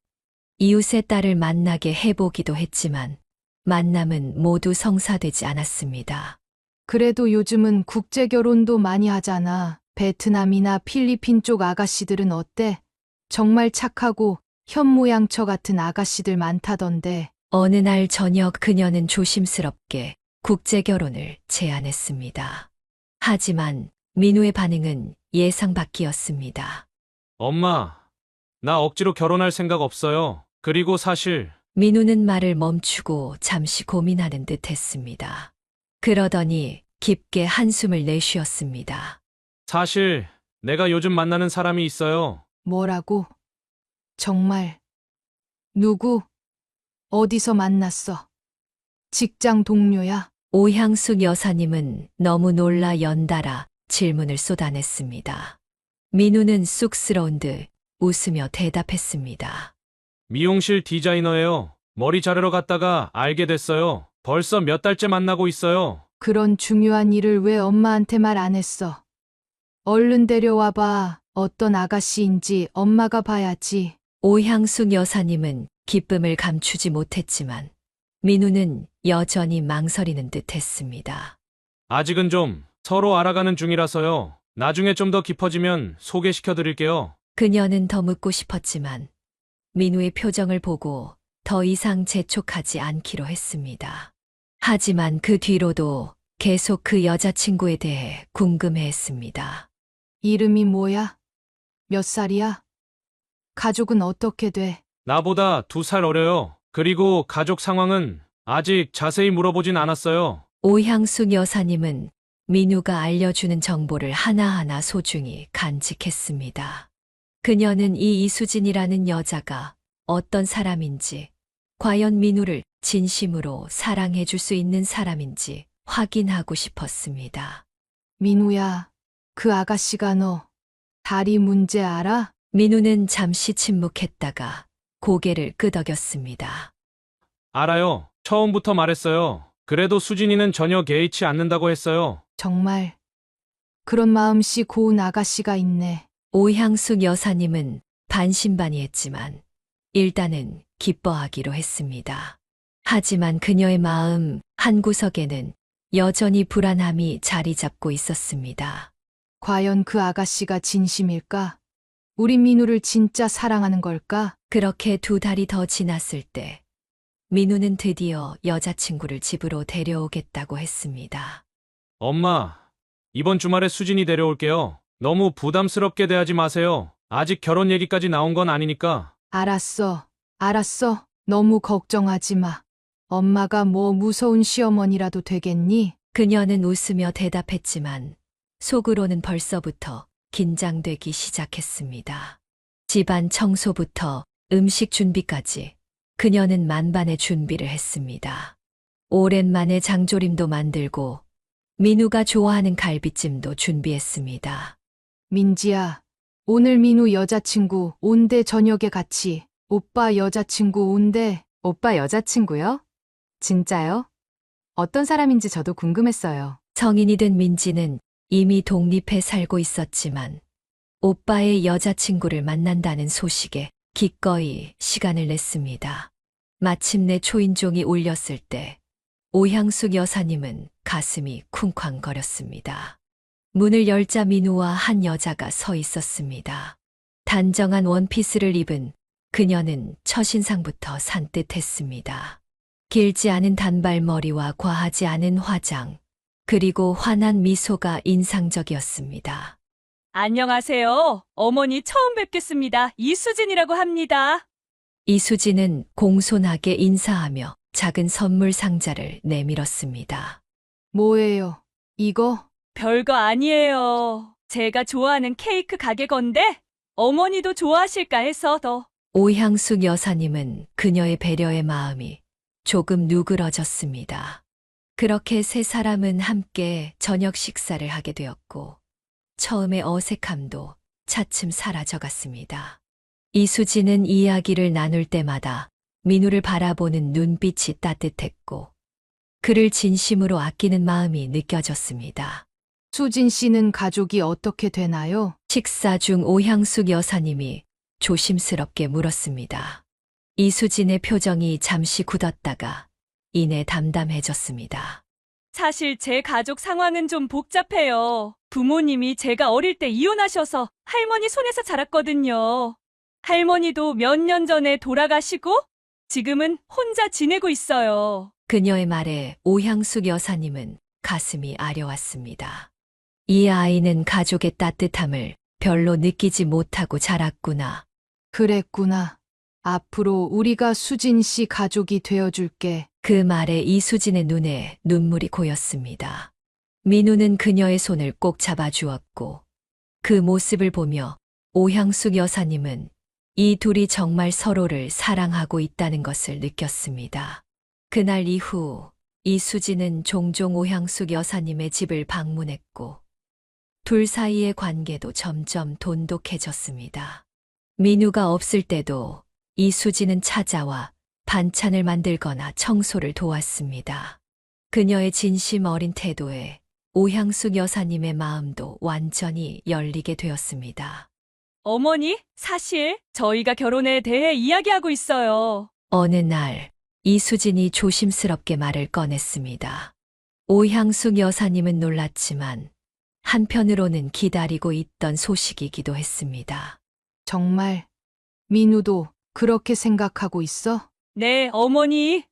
이웃의 딸을 만나게 해보기도 했지만 만남은 모두 성사되지 않았습니다. 그래도 요즘은 국제 결혼도 많이 하잖아. 베트남이나 필리핀 쪽 아가씨들은 어때? 정말 착하고 현모양처 같은 아가씨들 많다던데. 어느 날 저녁 그녀는 조심스럽게 국제 결혼을 제안했습니다. 하지만 민우의 반응은 예상 밖이었습니다. 엄마, 나 억지로 결혼할 생각 없어요. 그리고 사실 민우는 말을 멈추고 잠시 고민하는 듯 했습니다. 그러더니 깊게 한숨을 내쉬었습니다. 사실 내가 요즘 만나는 사람이 있어요. 뭐라고? 정말? 누구? 어디서 만났어? 직장 동료야? 오향숙 여사님은 너무 놀라 연달아 질문을 쏟아냈습니다. 민우는 쑥스러운 듯 웃으며 대답했습니다. 미용실 디자이너예요. 머리 자르러 갔다가 알게 됐어요. 벌써 몇 달째 만나고 있어요. 그런 중요한 일을 왜 엄마한테 말 안 했어? 얼른 데려와 봐. 어떤 아가씨인지 엄마가 봐야지. 오향숙 여사님은 기쁨을 감추지 못했지만 민우는 여전히 망설이는 듯 했습니다. 아직은 좀 서로 알아가는 중이라서요. 나중에 좀 더 깊어지면 소개시켜 드릴게요. 그녀는 더 묻고 싶었지만 민우의 표정을 보고 더 이상 재촉하지 않기로 했습니다. 하지만 그 뒤로도 계속 그 여자친구에 대해 궁금해했습니다. 이름이 뭐야? 몇 살이야? 가족은 어떻게 돼? 나보다 2살 어려요. 그리고 가족 상황은 아직 자세히 물어보진 않았어요. 오향숙 여사님은 민우가 알려주는 정보를 하나하나 소중히 간직했습니다. 그녀는 이 이수진이라는 여자가 어떤 사람인지, 과연 민우를 진심으로 사랑해줄 수 있는 사람인지 확인하고 싶었습니다. 민우야, 그 아가씨가 너 다리 문제 알아? 민우는 잠시 침묵했다가 고개를 끄덕였습니다. 알아요. 처음부터 말했어요. 그래도 수진이는 전혀 개의치 않는다고 했어요. 정말 그런 마음씨 고운 아가씨가 있네. 오향숙 여사님은 반신반의했지만 일단은 기뻐하기로 했습니다. 하지만 그녀의 마음 한구석에는 여전히 불안함이 자리 잡고 있었습니다. 과연 그 아가씨가 진심일까? 우리 민우를 진짜 사랑하는 걸까? 그렇게 2달이 더 지났을 때 민우는 드디어 여자친구를 집으로 데려오겠다고 했습니다. 엄마, 이번 주말에 수진이 데려올게요. 너무 부담스럽게 대하지 마세요. 아직 결혼 얘기까지 나온 건 아니니까. 알았어. 너무 걱정하지 마. 엄마가 뭐 무서운 시어머니라도 되겠니? 그녀는 웃으며 대답했지만 속으로는 벌써부터 긴장되기 시작했습니다. 집안 청소부터 음식 준비까지 그녀는 만반의 준비를 했습니다. 오랜만에 장조림도 만들고 민우가 좋아하는 갈비찜도 준비했습니다. 민지야, 오늘 민우 여자친구 온대 저녁에 같이. 오빠 여자친구 온대. 오빠 여자친구요? 진짜요? 어떤 사람인지 저도 궁금했어요. 성인이 된 민지는 이미 독립해 살고 있었지만 오빠의 여자친구를 만난다는 소식에 기꺼이 시간을 냈습니다. 마침내 초인종이 울렸을 때 오향숙 여사님은 가슴이 쿵쾅거렸습니다. 문을 열자 민우와 한 여자가 서 있었습니다. 단정한 원피스를 입은 그녀는 첫인상부터 산뜻했습니다. 길지 않은 단발머리와 과하지 않은 화장, 그리고 환한 미소가 인상적이었습니다. 안녕하세요. 어머니 처음 뵙겠습니다. 이수진이라고 합니다. 이수진은 공손하게 인사하며 작은 선물 상자를 내밀었습니다. 뭐예요? 이거? 별거 아니에요. 제가 좋아하는 케이크 가게 건데 어머니도 좋아하실까 해서 더. 오향숙 여사님은 그녀의 배려의 마음이 조금 누그러졌습니다. 그렇게 세 사람은 함께 저녁 식사를 하게 되었고 처음의 어색함도 차츰 사라져갔습니다. 이수진은 이야기를 나눌 때마다 민우를 바라보는 눈빛이 따뜻했고 그를 진심으로 아끼는 마음이 느껴졌습니다. 수진 씨는 가족이 어떻게 되나요? 식사 중 오향숙 여사님이 조심스럽게 물었습니다. 이수진의 표정이 잠시 굳었다가 이내 담담해졌습니다. 사실 제 가족 상황은 좀 복잡해요. 부모님이 제가 어릴 때 이혼하셔서 할머니 손에서 자랐거든요. 할머니도 몇 년 전에 돌아가시고 지금은 혼자 지내고 있어요. 그녀의 말에 오향숙 여사님은 가슴이 아려왔습니다. 이 아이는 가족의 따뜻함을 별로 느끼지 못하고 자랐구나. 그랬구나. 앞으로 우리가 수진 씨 가족이 되어줄게. 그 말에 이수진의 눈에 눈물이 고였습니다. 민우는 그녀의 손을 꼭 잡아주었고 그 모습을 보며 오향숙 여사님은 이 둘이 정말 서로를 사랑하고 있다는 것을 느꼈습니다. 그날 이후 이수진은 종종 오향숙 여사님의 집을 방문했고 둘 사이의 관계도 점점 돈독해졌습니다. 민우가 없을 때도 이수진은 찾아와 반찬을 만들거나 청소를 도왔습니다. 그녀의 진심 어린 태도에 오향숙 여사님의 마음도 완전히 열리게 되었습니다. 어머니, 사실 저희가 결혼에 대해 이야기하고 있어요. 어느 날 이수진이 조심스럽게 말을 꺼냈습니다. 오향숙 여사님은 놀랐지만 한편으로는 기다리고 있던 소식이기도 했습니다. 정말 민우도 그렇게 생각하고 있어? 네, 어머니.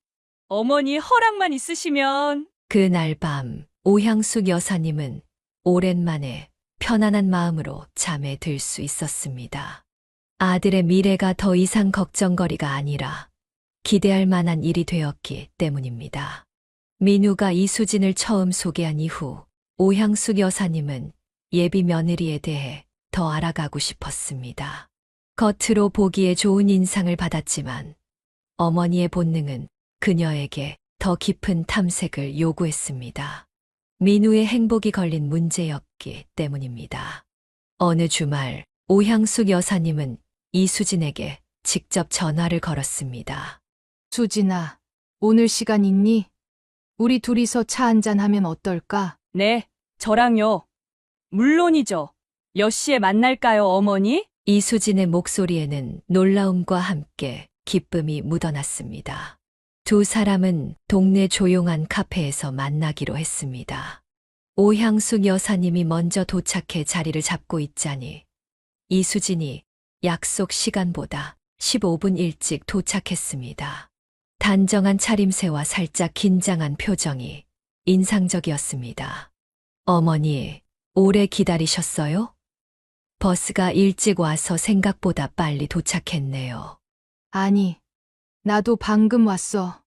어머니 허락만 있으시면. 그날 밤 오향숙 여사님은 오랜만에 편안한 마음으로 잠에 들 수 있었습니다. 아들의 미래가 더 이상 걱정거리가 아니라 기대할 만한 일이 되었기 때문입니다. 민우가 이수진을 처음 소개한 이후 오향숙 여사님은 예비 며느리에 대해 더 알아가고 싶었습니다. 겉으로 보기에 좋은 인상을 받았지만 어머니의 본능은 그녀에게 더 깊은 탐색을 요구했습니다. 민우의 행복이 걸린 문제였기 때문입니다. 어느 주말 오향숙 여사님은 이수진에게 직접 전화를 걸었습니다. 수진아, 오늘 시간 있니? 우리 둘이서 차 한잔 하면 어떨까? 네, 저랑요. 물론이죠. 몇 시에 만날까요, 어머니? 이수진의 목소리에는 놀라움과 함께 기쁨이 묻어났습니다. 두 사람은 동네 조용한 카페에서 만나기로 했습니다. 오향숙 여사님이 먼저 도착해 자리를 잡고 있자니 이수진이 약속 시간보다 15분 일찍 도착했습니다. 단정한 차림새와 살짝 긴장한 표정이 인상적이었습니다. 어머니, 오래 기다리셨어요? 버스가 일찍 와서 생각보다 빨리 도착했네요. 아니, 나도 방금 왔어.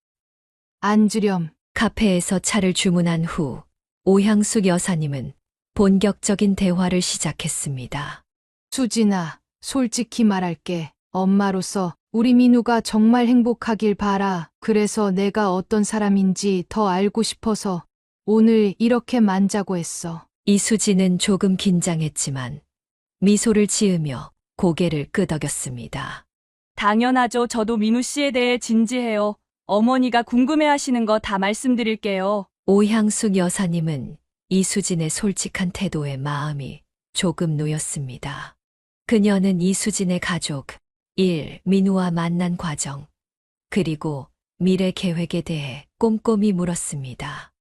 앉으렴. 카페에서 차를 주문한 후 오향숙 여사님은 본격적인 대화를 시작했습니다. 수진아, 솔직히 말할게. 엄마로서 우리 민우가 정말 행복하길 바라. 그래서 내가 어떤 사람인지 더 알고 싶어서 오늘 이렇게 만자고 했어. 이수진은 조금 긴장했지만 미소를 지으며 고개를 끄덕였습니다. 당연하죠. 저도 민우 씨에 대해 진지해요. 어머니가 궁금해하시는 거 다 말씀드릴게요. 오향숙 여사님은 이수진의 솔직한 태도에 마음이 조금 놓였습니다. 그녀는 이수진의 가족, 민우와 만난 과정, 그리고 미래 계획에 대해 꼼꼼히 물었습니다.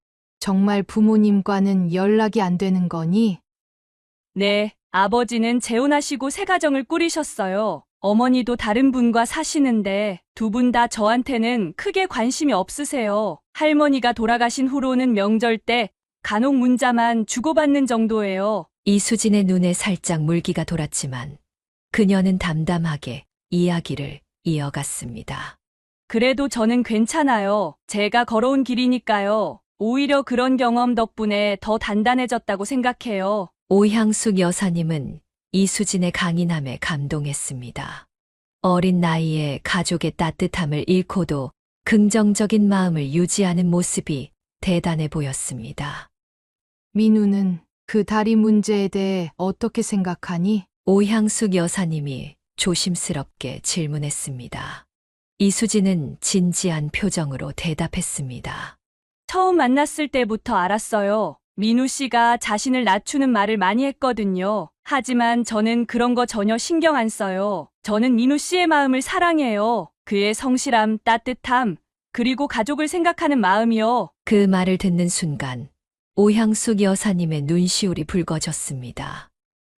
정말 부모님과는 연락이 안 되는 거니? 네, 아버지는 재혼하시고 새 가정을 꾸리셨어요. 어머니도 다른 분과 사시는데 두 분 다 저한테는 크게 관심이 없으세요. 할머니가 돌아가신 후로는 명절 때 간혹 문자만 주고받는 정도예요. 이수진의 눈에 살짝 물기가 돌았지만 그녀는 담담하게 이야기를 이어갔습니다. 그래도 저는 괜찮아요. 제가 걸어온 길이니까요. 오히려 그런 경험 덕분에 더 단단해졌다고 생각해요. 오향숙 여사님은 이수진의 강인함에 감동했습니다. 어린 나이에 가족의 따뜻함을 잃고도 긍정적인 마음을 유지하는 모습이 대단해 보였습니다. 민우는 그 다리 문제에 대해 어떻게 생각하니? 오향숙 여사님이 조심스럽게 질문했습니다. 이수진은 진지한 표정으로 대답했습니다. 처음 만났을 때부터 알았어요. 민우 씨가 자신을 낮추는 말을 많이 했거든요. 하지만 저는 그런 거 전혀 신경 안 써요. 저는 민우 씨의 마음을 사랑해요. 그의 성실함, 따뜻함, 그리고 가족을 생각하는 마음이요. 그 말을 듣는 순간 오향숙 여사님의 눈시울이 붉어졌습니다.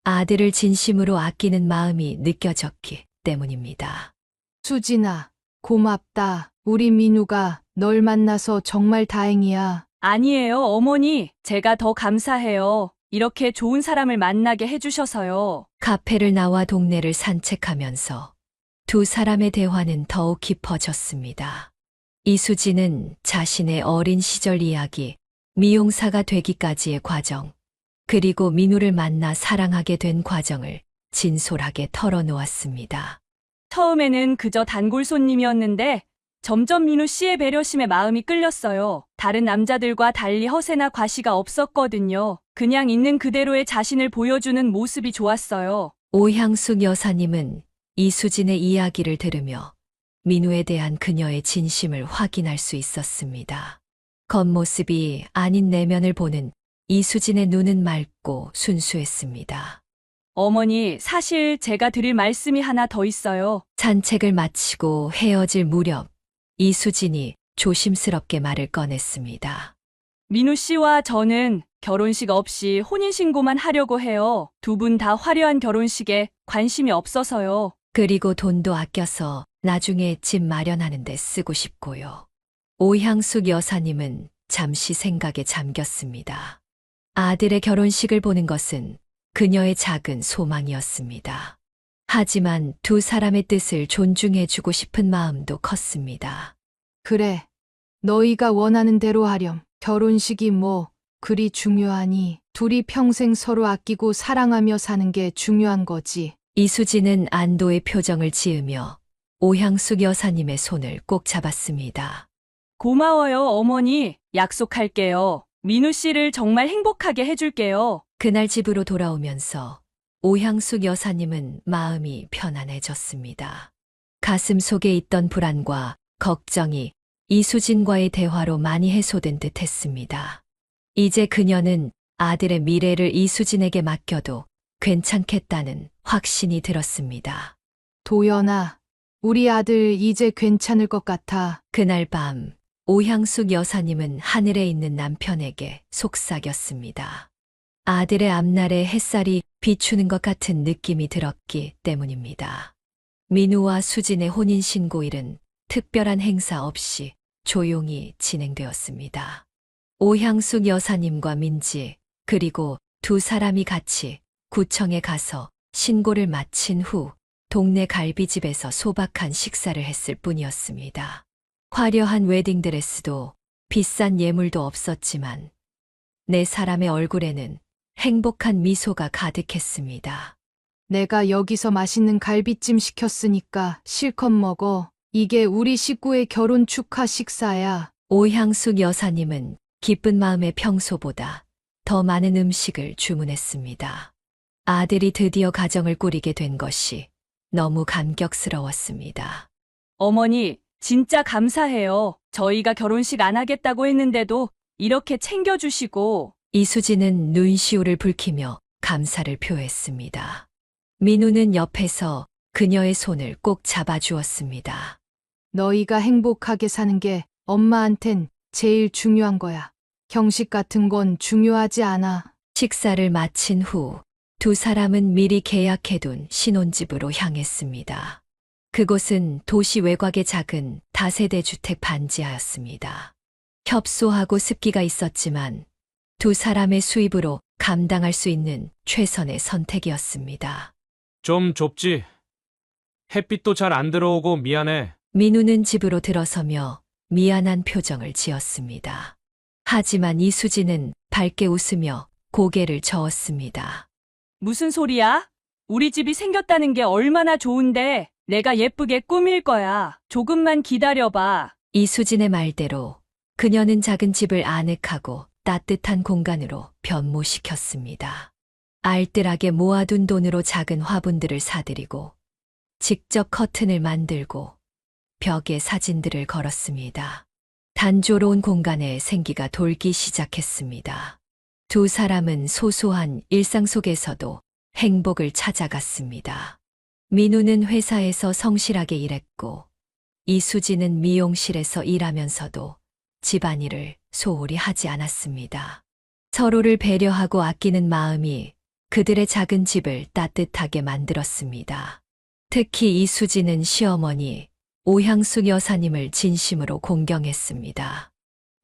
아들을 진심으로 아끼는 마음이 느껴졌기 때문입니다. 수진아, 고맙다. 우리 민우가 널 만나서 정말 다행이야. 아니에요, 어머니. 제가 더 감사해요. 이렇게 좋은 사람을 만나게 해주셔서요. 카페를 나와 동네를 산책하면서 두 사람의 대화는 더욱 깊어졌습니다. 이수진은 자신의 어린 시절 이야기, 미용사가 되기까지의 과정, 그리고 민우를 만나 사랑하게 된 과정을 진솔하게 털어놓았습니다. 처음에는 그저 단골 손님이었는데 점점 민우 씨의 배려심에 마음이 끌렸어요. 다른 남자들과 달리 허세나 과시가 없었거든요. 그냥 있는 그대로의 자신을 보여주는 모습이 좋았어요. 오향숙 여사님은 이수진의 이야기를 들으며 민우에 대한 그녀의 진심을 확인할 수 있었습니다. 겉모습이 아닌 내면을 보는 이수진의 눈은 맑고 순수했습니다. 어머니, 사실 제가 드릴 말씀이 하나 더 있어요. 산책을 마치고 헤어질 무렵 이수진이 조심스럽게 말을 꺼냈습니다. 민우 씨와 저는 결혼식 없이 혼인신고만 하려고 해요. 두 분 다 화려한 결혼식에 관심이 없어서요. 그리고 돈도 아껴서 나중에 집 마련하는 데 쓰고 싶고요. 오향숙 여사님은 잠시 생각에 잠겼습니다. 아들의 결혼식을 보는 것은 그녀의 작은 소망이었습니다. 하지만 두 사람의 뜻을 존중해주고 싶은 마음도 컸습니다. 그래. 너희가 원하는 대로 하렴. 결혼식이 뭐 그리 중요하니? 둘이 평생 서로 아끼고 사랑하며 사는 게 중요한 거지. 이수진은 안도의 표정을 지으며 오향숙 여사님의 손을 꼭 잡았습니다. 고마워요, 어머니. 약속할게요. 민우 씨를 정말 행복하게 해줄게요. 그날 집으로 돌아오면서 오향숙 여사님은 마음이 편안해졌습니다. 가슴 속에 있던 불안과 걱정이 이수진과의 대화로 많이 해소된 듯 했습니다. 이제 그녀는 아들의 미래를 이수진에게 맡겨도 괜찮겠다는 확신이 들었습니다. 도연아, 우리 아들 이제 괜찮을 것 같아. 그날 밤 오향숙 여사님은 하늘에 있는 남편에게 속삭였습니다. 아들의 앞날에 햇살이 비추는 것 같은 느낌이 들었기 때문입니다. 민우와 수진의 혼인신고일은 특별한 행사 없이 조용히 진행되었습니다. 오향숙 여사님과 민지, 그리고 두 사람이 같이 구청에 가서 신고를 마친 후 동네 갈비집에서 소박한 식사를 했을 뿐이었습니다. 화려한 웨딩드레스도 비싼 예물도 없었지만 네 사람의 얼굴에는 행복한 미소가 가득했습니다. 내가 여기서 맛있는 갈비찜 시켰으니까 실컷 먹어. 이게 우리 식구의 결혼 축하 식사야. 오향숙 여사님은 기쁜 마음에 평소보다 더 많은 음식을 주문했습니다. 아들이 드디어 가정을 꾸리게 된 것이 너무 감격스러웠습니다. 어머니, 진짜 감사해요. 저희가 결혼식 안 하겠다고 했는데도 이렇게 챙겨주시고. 이수진은 눈시울을 붉히며 감사를 표했습니다. 민우는 옆에서 그녀의 손을 꼭 잡아주었습니다. 너희가 행복하게 사는 게 엄마한텐 제일 중요한 거야. 형식 같은 건 중요하지 않아. 식사를 마친 후 두 사람은 미리 계약해둔 신혼집으로 향했습니다. 그곳은 도시 외곽의 작은 다세대 주택 반지하였습니다. 협소하고 습기가 있었지만 두 사람의 수입으로 감당할 수 있는 최선의 선택이었습니다. 좀 좁지? 햇빛도 잘 안 들어오고 미안해. 민우는 집으로 들어서며 미안한 표정을 지었습니다. 하지만 이수진은 밝게 웃으며 고개를 저었습니다. 무슨 소리야? 우리 집이 생겼다는 게 얼마나 좋은데 내가 예쁘게 꾸밀 거야. 조금만 기다려봐. 이수진의 말대로 그녀는 작은 집을 아늑하고 따뜻한 공간으로 변모시켰습니다. 알뜰하게 모아둔 돈으로 작은 화분들을 사들이고 직접 커튼을 만들고 벽에 사진들을 걸었습니다. 단조로운 공간에 생기가 돌기 시작했습니다. 두 사람은 소소한 일상 속에서도 행복을 찾아갔습니다. 민우는 회사에서 성실하게 일했고 이수진은 미용실에서 일하면서도 집안일을 소홀히 하지 않았습니다. 서로를 배려하고 아끼는 마음이 그들의 작은 집을 따뜻하게 만들었습니다. 특히 이수진은 시어머니 오향숙 여사님을 진심으로 공경했습니다.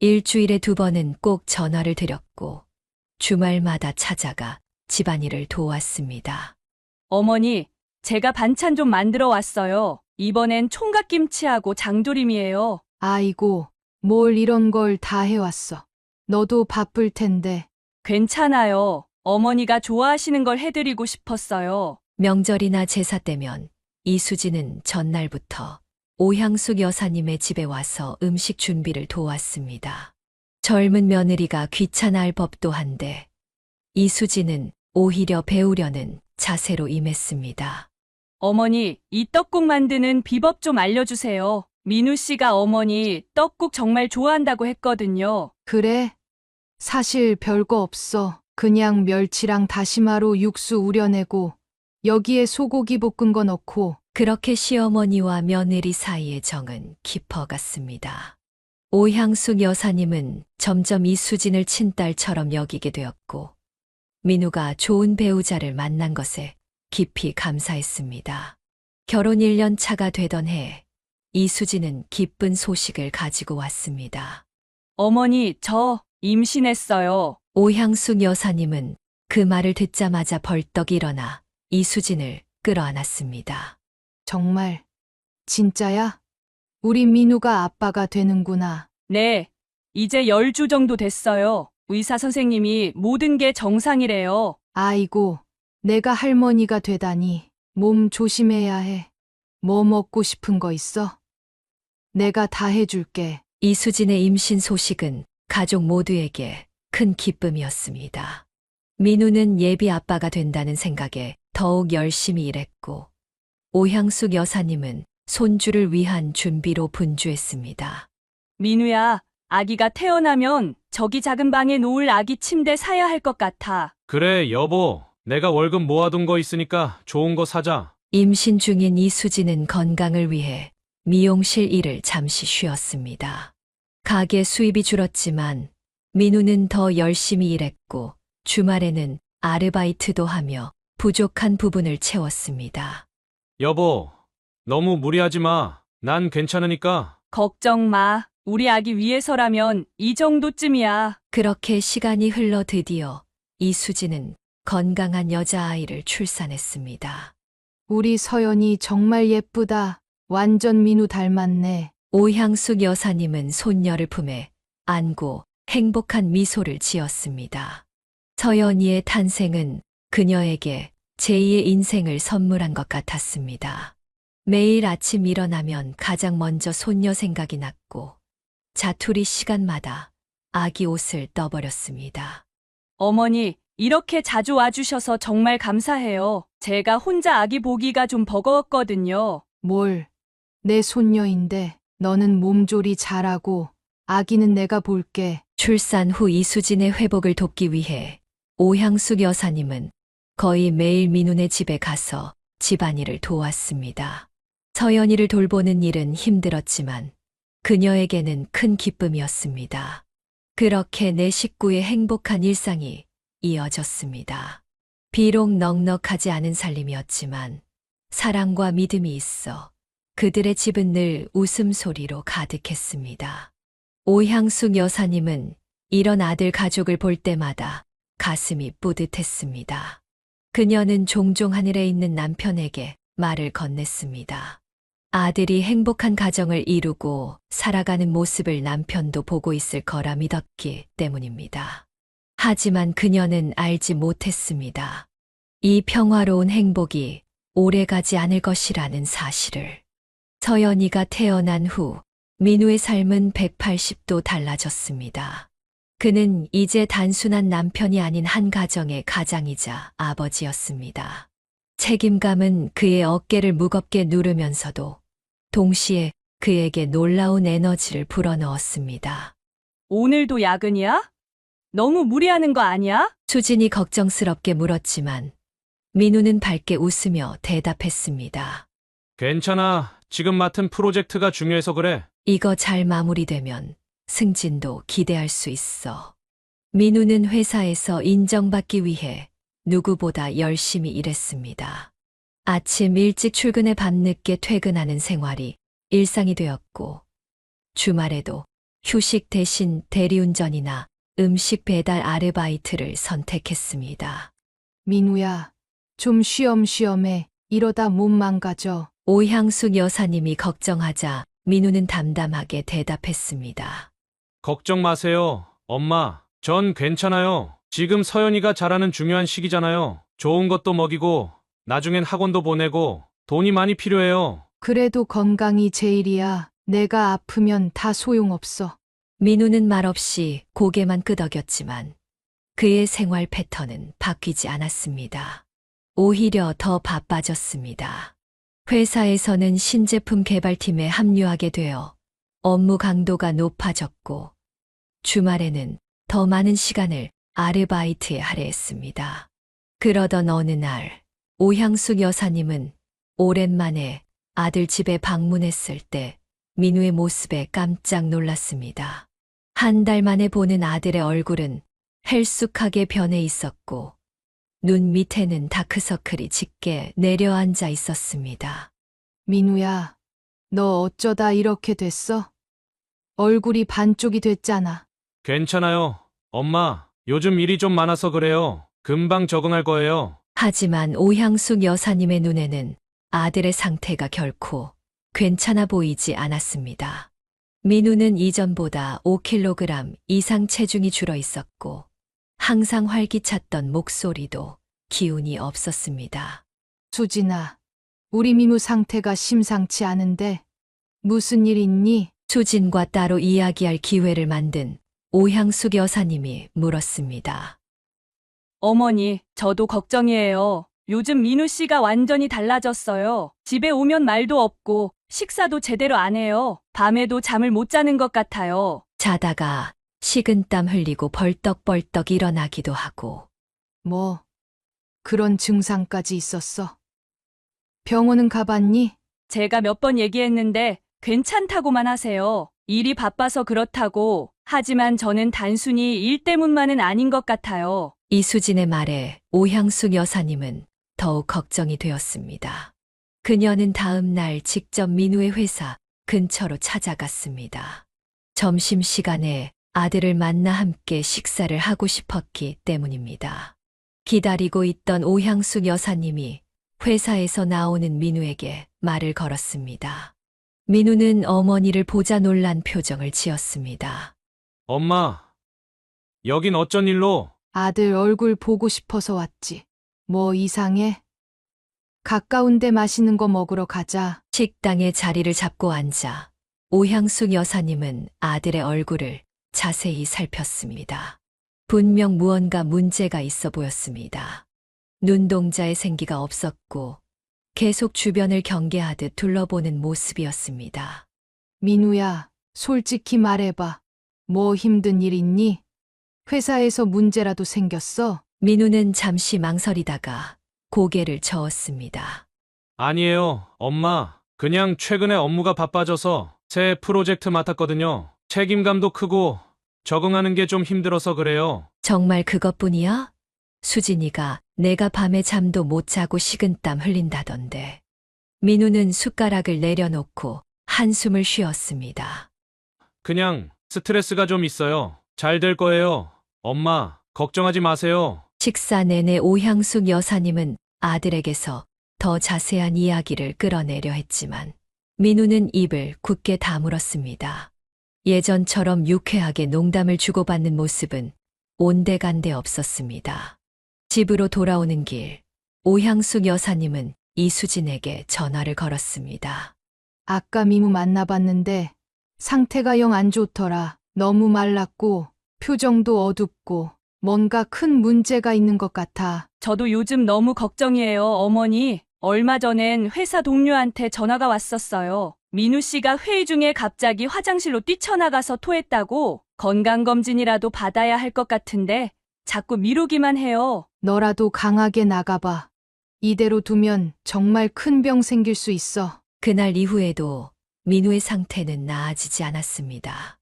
일주일에 2번은 꼭 전화를 드렸고 주말마다 찾아가 집안일을 도왔습니다. 어머니, 제가 반찬 좀 만들어 왔어요. 이번엔 총각김치하고 장조림이에요. 아이고, 뭘 이런 걸 다 해왔어. 너도 바쁠 텐데. 괜찮아요. 어머니가 좋아하시는 걸 해드리고 싶었어요. 명절이나 제사 때면 이수진은 전날부터 오향숙 여사님의 집에 와서 음식 준비를 도왔습니다. 젊은 며느리가 귀찮아할 법도 한데 이수진은 오히려 배우려는 자세로 임했습니다. 어머니, 이 떡국 만드는 비법 좀 알려주세요. 민우 씨가 어머니 떡국 정말 좋아한다고 했거든요. 그래? 사실 별거 없어. 그냥 멸치랑 다시마로 육수 우려내고 여기에 소고기 볶은 거 넣고. 그렇게 시어머니와 며느리 사이의 정은 깊어갔습니다. 오향숙 여사님은 점점 이수진을 친딸처럼 여기게 되었고 민우가 좋은 배우자를 만난 것에 깊이 감사했습니다. 결혼 1년 차가 되던 해 이수진은 기쁜 소식을 가지고 왔습니다. 어머니, 저 임신했어요. 오향숙 여사님은 그 말을 듣자마자 벌떡 일어나 이수진을 끌어안았습니다. 정말? 진짜야? 우리 민우가 아빠가 되는구나. 네, 이제 10주 정도 됐어요. 의사 선생님이 모든 게 정상이래요. 아이고, 내가 할머니가 되다니. 몸 조심해야 해. 뭐 먹고 싶은 거 있어? 내가 다 해줄게. 이수진의 임신 소식은 가족 모두에게 큰 기쁨이었습니다. 민우는 예비 아빠가 된다는 생각에 더욱 열심히 일했고 오향숙 여사님은 손주를 위한 준비로 분주했습니다. 민우야, 아기가 태어나면 저기 작은 방에 놓을 아기 침대 사야 할 것 같아. 그래, 여보. 내가 월급 모아둔 거 있으니까 좋은 거 사자. 임신 중인 이수진은 건강을 위해 미용실 일을 잠시 쉬었습니다. 가게 수입이 줄었지만 민우는 더 열심히 일했고 주말에는 아르바이트도 하며 부족한 부분을 채웠습니다. 여보, 너무 무리하지 마. 난 괜찮으니까. 걱정 마. 우리 아기 위해서라면 이 정도쯤이야. 그렇게 시간이 흘러 드디어 이수진은 건강한 여자아이를 출산했습니다. 우리 서연이 정말 예쁘다. 완전 민우 닮았네. 오향숙 여사님은 손녀를 품에 안고 행복한 미소를 지었습니다. 서연이의 탄생은 그녀에게 제2의 인생을 선물한 것 같았습니다. 매일 아침 일어나면 가장 먼저 손녀 생각이 났고, 자투리 시간마다 아기 옷을 떠버렸습니다. 어머니, 이렇게 자주 와주셔서 정말 감사해요. 제가 혼자 아기 보기가 좀 버거웠거든요. 뭘, 내 손녀인데 너는 몸조리 잘하고 아기는 내가 볼게. 출산 후 이수진의 회복을 돕기 위해 오향숙 여사님은 거의 매일 민훈의 집에 가서 집안일을 도왔습니다. 서연이를 돌보는 일은 힘들었지만 그녀에게는 큰 기쁨이었습니다. 그렇게 내 식구의 행복한 일상이 이어졌습니다. 비록 넉넉하지 않은 살림이었지만 사랑과 믿음이 있어 그들의 집은 늘 웃음소리로 가득했습니다. 오향숙 여사님은 이런 아들 가족을 볼 때마다 가슴이 뿌듯했습니다. 그녀는 종종 하늘에 있는 남편에게 말을 건넸습니다. 아들이 행복한 가정을 이루고 살아가는 모습을 남편도 보고 있을 거라 믿었기 때문입니다. 하지만 그녀는 알지 못했습니다. 이 평화로운 행복이 오래가지 않을 것이라는 사실을. 서연이가 태어난 후 민우의 삶은 180도 달라졌습니다. 그는 이제 단순한 남편이 아닌 한 가정의 가장이자 아버지였습니다. 책임감은 그의 어깨를 무겁게 누르면서도 동시에 그에게 놀라운 에너지를 불어넣었습니다. 오늘도 야근이야? 너무 무리하는 거 아니야? 수진이 걱정스럽게 물었지만 민우는 밝게 웃으며 대답했습니다. 괜찮아. 지금 맡은 프로젝트가 중요해서 그래. 이거 잘 마무리되면 승진도 기대할 수 있어. 민우는 회사에서 인정받기 위해 누구보다 열심히 일했습니다. 아침 일찍 출근해 밤늦게 퇴근하는 생활이 일상이 되었고, 주말에도 휴식 대신 대리운전이나 음식 배달 아르바이트를 선택했습니다. 민우야, 좀 쉬엄쉬엄해. 이러다 몸 망가져. 오향숙 여사님이 걱정하자 민우는 담담하게 대답했습니다. 걱정 마세요. 엄마, 전 괜찮아요. 지금 서연이가 자라는 중요한 시기잖아요. 좋은 것도 먹이고 나중엔 학원도 보내고 돈이 많이 필요해요. 그래도 건강이 제일이야. 내가 아프면 다 소용없어. 민우는 말없이 고개만 끄덕였지만 그의 생활 패턴은 바뀌지 않았습니다. 오히려 더 바빠졌습니다. 회사에서는 신제품 개발팀에 합류하게 되어 업무 강도가 높아졌고 주말에는 더 많은 시간을 아르바이트에 할애했습니다. 그러던 어느 날 오향숙 여사님은 오랜만에 아들 집에 방문했을 때 민우의 모습에 깜짝 놀랐습니다. 한 달 만에 보는 아들의 얼굴은 헬쑥하게 변해 있었고 눈 밑에는 다크서클이 짙게 내려앉아 있었습니다. 민우야, 너 어쩌다 이렇게 됐어? 얼굴이 반쪽이 됐잖아. 괜찮아요. 엄마, 요즘 일이 좀 많아서 그래요. 금방 적응할 거예요. 하지만 오향숙 여사님의 눈에는 아들의 상태가 결코 괜찮아 보이지 않았습니다. 민우는 이전보다 5kg 이상 체중이 줄어 있었고 항상 활기찼던 목소리도 기운이 없었습니다. 수진아, 우리 민우 상태가 심상치 않은데 무슨 일 있니? 수진과 따로 이야기할 기회를 만든 오향숙 여사님이 물었습니다. 어머니, 저도 걱정이에요. 요즘 민우 씨가 완전히 달라졌어요. 집에 오면 말도 없고 식사도 제대로 안 해요. 밤에도 잠을 못 자는 것 같아요. 자다가 식은땀 흘리고 벌떡벌떡 일어나기도 하고. 뭐, 그런 증상까지 있었어? 병원은 가봤니? 제가 몇 번 얘기했는데 괜찮다고만 하세요. 일이 바빠서 그렇다고. 하지만 저는 단순히 일 때문만은 아닌 것 같아요. 이수진의 말에 오향숙 여사님은 더욱 걱정이 되었습니다. 그녀는 다음 날 직접 민우의 회사 근처로 찾아갔습니다. 점심시간에 아들을 만나 함께 식사를 하고 싶었기 때문입니다. 기다리고 있던 오향숙 여사님이 회사에서 나오는 민우에게 말을 걸었습니다. 민우는 어머니를 보자 놀란 표정을 지었습니다. 엄마, 여긴 어쩐 일로? 아들 얼굴 보고 싶어서 왔지. 뭐 이상해? 가까운데 맛있는 거 먹으러 가자. 식당에 자리를 잡고 앉아 오향숙 여사님은 아들의 얼굴을 자세히 살폈습니다. 분명 무언가 문제가 있어 보였습니다. 눈동자에 생기가 없었고 계속 주변을 경계하듯 둘러보는 모습이었습니다. 민우야, 솔직히 말해봐. 뭐 힘든 일 있니? 회사에서 문제라도 생겼어? 민우는 잠시 망설이다가 고개를 저었습니다. 아니에요, 엄마. 그냥 최근에 업무가 바빠져서 새 프로젝트 맡았거든요. 책임감도 크고 적응하는 게 좀 힘들어서 그래요. 정말 그것뿐이야? 수진이가 내가 밤에 잠도 못 자고 식은땀 흘린다던데. 민우는 숟가락을 내려놓고 한숨을 쉬었습니다. 그냥 스트레스가 좀 있어요. 잘 될 거예요. 엄마, 걱정하지 마세요. 식사 내내 오향숙 여사님은 아들에게서 더 자세한 이야기를 끌어내려 했지만 민우는 입을 굳게 다물었습니다. 예전처럼 유쾌하게 농담을 주고받는 모습은 온데간데 없었습니다. 집으로 돌아오는 길, 오향숙 여사님은 이수진에게 전화를 걸었습니다. 아까 민우 만나봤는데 상태가 영 안 좋더라. 너무 말랐고 표정도 어둡고 뭔가 큰 문제가 있는 것 같아. 저도 요즘 너무 걱정이에요, 어머니. 얼마 전엔 회사 동료한테 전화가 왔었어요. 민우 씨가 회의 중에 갑자기 화장실로 뛰쳐나가서 토했다고 건강검진이라도 받아야 할 것 같은데 자꾸 미루기만 해요. 너라도 강하게 나가봐. 이대로 두면 정말 큰 병 생길 수 있어. 그날 이후에도 민우의 상태는 나아지지 않았습니다.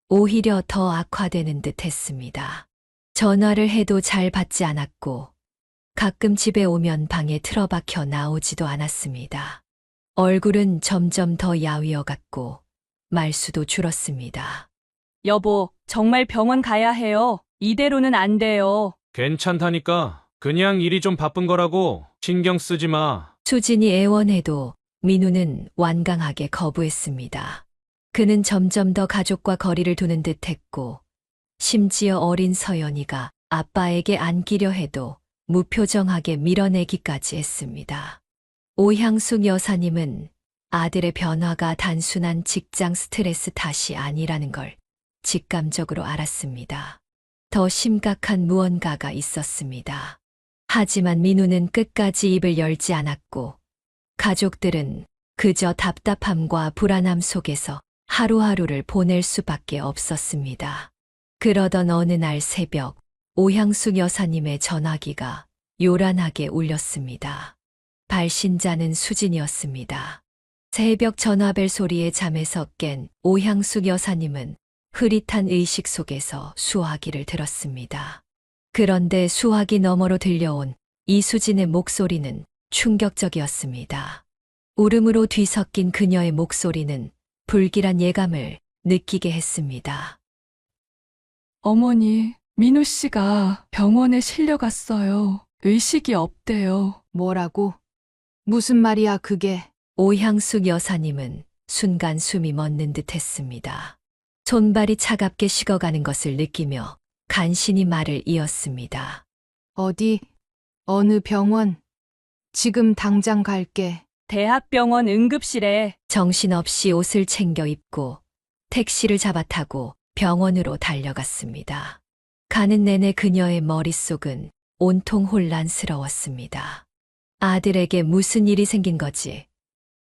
오히려 더 악화되는 듯 했습니다. 전화를 해도 잘 받지 않았고 가끔 집에 오면 방에 틀어박혀 나오지도 않았습니다. 얼굴은 점점 더 야위어갔고 말수도 줄었습니다. 여보, 정말 병원 가야 해요. 이대로는 안 돼요. 괜찮다니까. 그냥 일이 좀 바쁜 거라고 신경 쓰지 마. 수진이 애원해도 민우는 완강하게 거부했습니다. 그는 점점 더 가족과 거리를 두는 듯 했고 심지어 어린 서연이가 아빠에게 안기려 해도 무표정하게 밀어내기까지 했습니다. 오향숙 여사님은 아들의 변화가 단순한 직장 스트레스 탓이 아니라는 걸 직감적으로 알았습니다. 더 심각한 무언가가 있었습니다. 하지만 민우는 끝까지 입을 열지 않았고 가족들은 그저 답답함과 불안함 속에서 하루하루를 보낼 수밖에 없었습니다. 그러던 어느 날 새벽 오향숙 여사님의 전화기가 요란하게 울렸습니다. 발신자는 수진이었습니다. 새벽 전화벨 소리에 잠에서 깬 오향숙 여사님은 흐릿한 의식 속에서 수화기를 들었습니다. 그런데 수화기 너머로 들려온 이수진의 목소리는 충격적이었습니다. 울음으로 뒤섞인 그녀의 목소리는 불길한 예감을 느끼게 했습니다. 어머니, 민우 씨가 병원에 실려갔어요. 의식이 없대요. 뭐라고? 무슨 말이야 그게? 오향숙 여사님은 순간 숨이 멎는 듯 했습니다. 손발이 차갑게 식어가는 것을 느끼며 간신히 말을 이었습니다. 어디? 어느 병원? 지금 당장 갈게. 대학병원 응급실에. 정신없이 옷을 챙겨 입고 택시를 잡아타고 병원으로 달려갔습니다. 가는 내내 그녀의 머릿속은 온통 혼란스러웠습니다. 아들에게 무슨 일이 생긴 거지?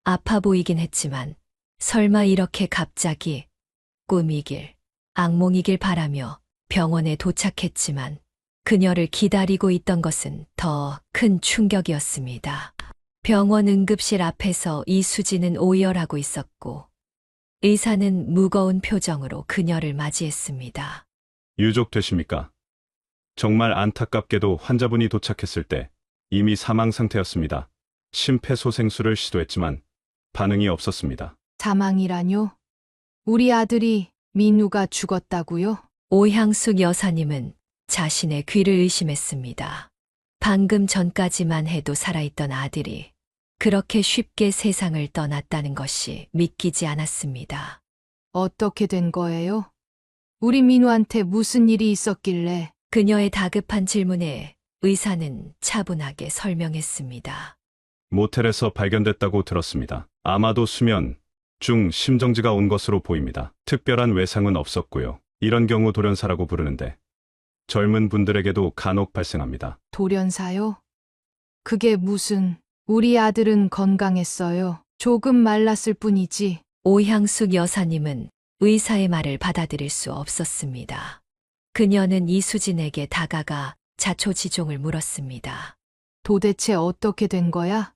아파 보이긴 했지만 설마 이렇게 갑자기 꿈이길, 악몽이길 바라며 병원에 도착했지만 그녀를 기다리고 있던 것은 더 큰 충격이었습니다. 병원 응급실 앞에서 이수진은 오열하고 있었고 의사는 무거운 표정으로 그녀를 맞이했습니다. 유족되십니까? 정말 안타깝게도 환자분이 도착했을 때 이미 사망 상태였습니다. 심폐소생술을 시도했지만 반응이 없었습니다. 사망이라뇨? 우리 아들이 민우가 죽었다고요? 오향숙 여사님은 자신의 귀를 의심했습니다. 방금 전까지만 해도 살아있던 아들이 그렇게 쉽게 세상을 떠났다는 것이 믿기지 않았습니다. 어떻게 된 거예요? 우리 민우한테 무슨 일이 있었길래? 그녀의 다급한 질문에 의사는 차분하게 설명했습니다. 모텔에서 발견됐다고 들었습니다. 아마도 수면 중 심정지가 온 것으로 보입니다. 특별한 외상은 없었고요. 이런 경우 돌연사라고 부르는데 젊은 분들에게도 간혹 발생합니다. 돌연사요? 그게 무슨, 우리 아들은 건강했어요. 조금 말랐을 뿐이지. 오향숙 여사님은 의사의 말을 받아들일 수 없었습니다. 그녀는 이수진에게 다가가 자초지종을 물었습니다. 도대체 어떻게 된 거야?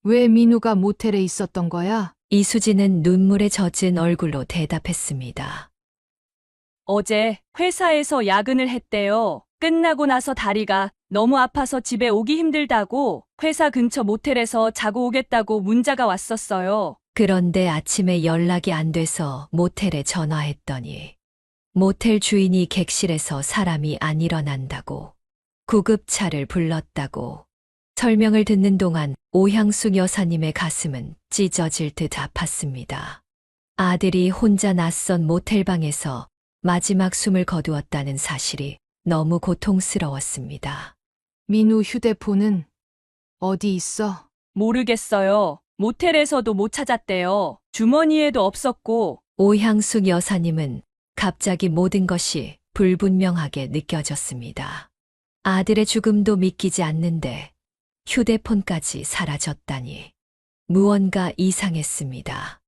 왜 민우가 모텔에 있었던 거야? 이수진은 눈물에 젖은 얼굴로 대답했습니다. 어제 회사에서 야근을 했대요. 끝나고 나서 다리가 너무 아파서 집에 오기 힘들다고 회사 근처 모텔에서 자고 오겠다고 문자가 왔었어요. 그런데 아침에 연락이 안 돼서 모텔에 전화했더니 모텔 주인이 객실에서 사람이 안 일어난다고 구급차를 불렀다고 설명을 듣는 동안 오향숙 여사님의 가슴은 찢어질 듯 아팠습니다. 아들이 혼자 낯선 모텔방에서 마지막 숨을 거두었다는 사실이 너무 고통스러웠습니다. 민우 휴대폰은 어디 있어? 모르겠어요. 모텔에서도 못 찾았대요. 주머니에도 없었고. 오향숙 여사님은 갑자기 모든 것이 불분명하게 느껴졌습니다. 아들의 죽음도 믿기지 않는데 휴대폰까지 사라졌다니 무언가 이상했습니다.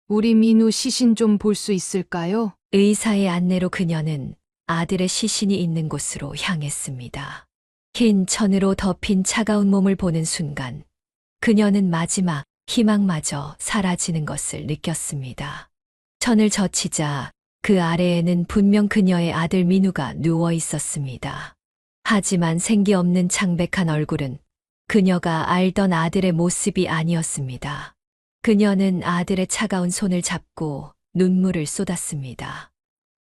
우리 민우 시신 좀 볼 수 있을까요? 의사의 안내로 그녀는 아들의 시신이 있는 곳으로 향했습니다. 흰 천으로 덮인 차가운 몸을 보는 순간 그녀는 마지막 희망마저 사라지는 것을 느꼈습니다. 천을 젖히자 그 아래에는 분명 그녀의 아들 민우가 누워 있었습니다. 하지만 생기 없는 창백한 얼굴은 그녀가 알던 아들의 모습이 아니었습니다. 그녀는 아들의 차가운 손을 잡고 눈물을 쏟았습니다.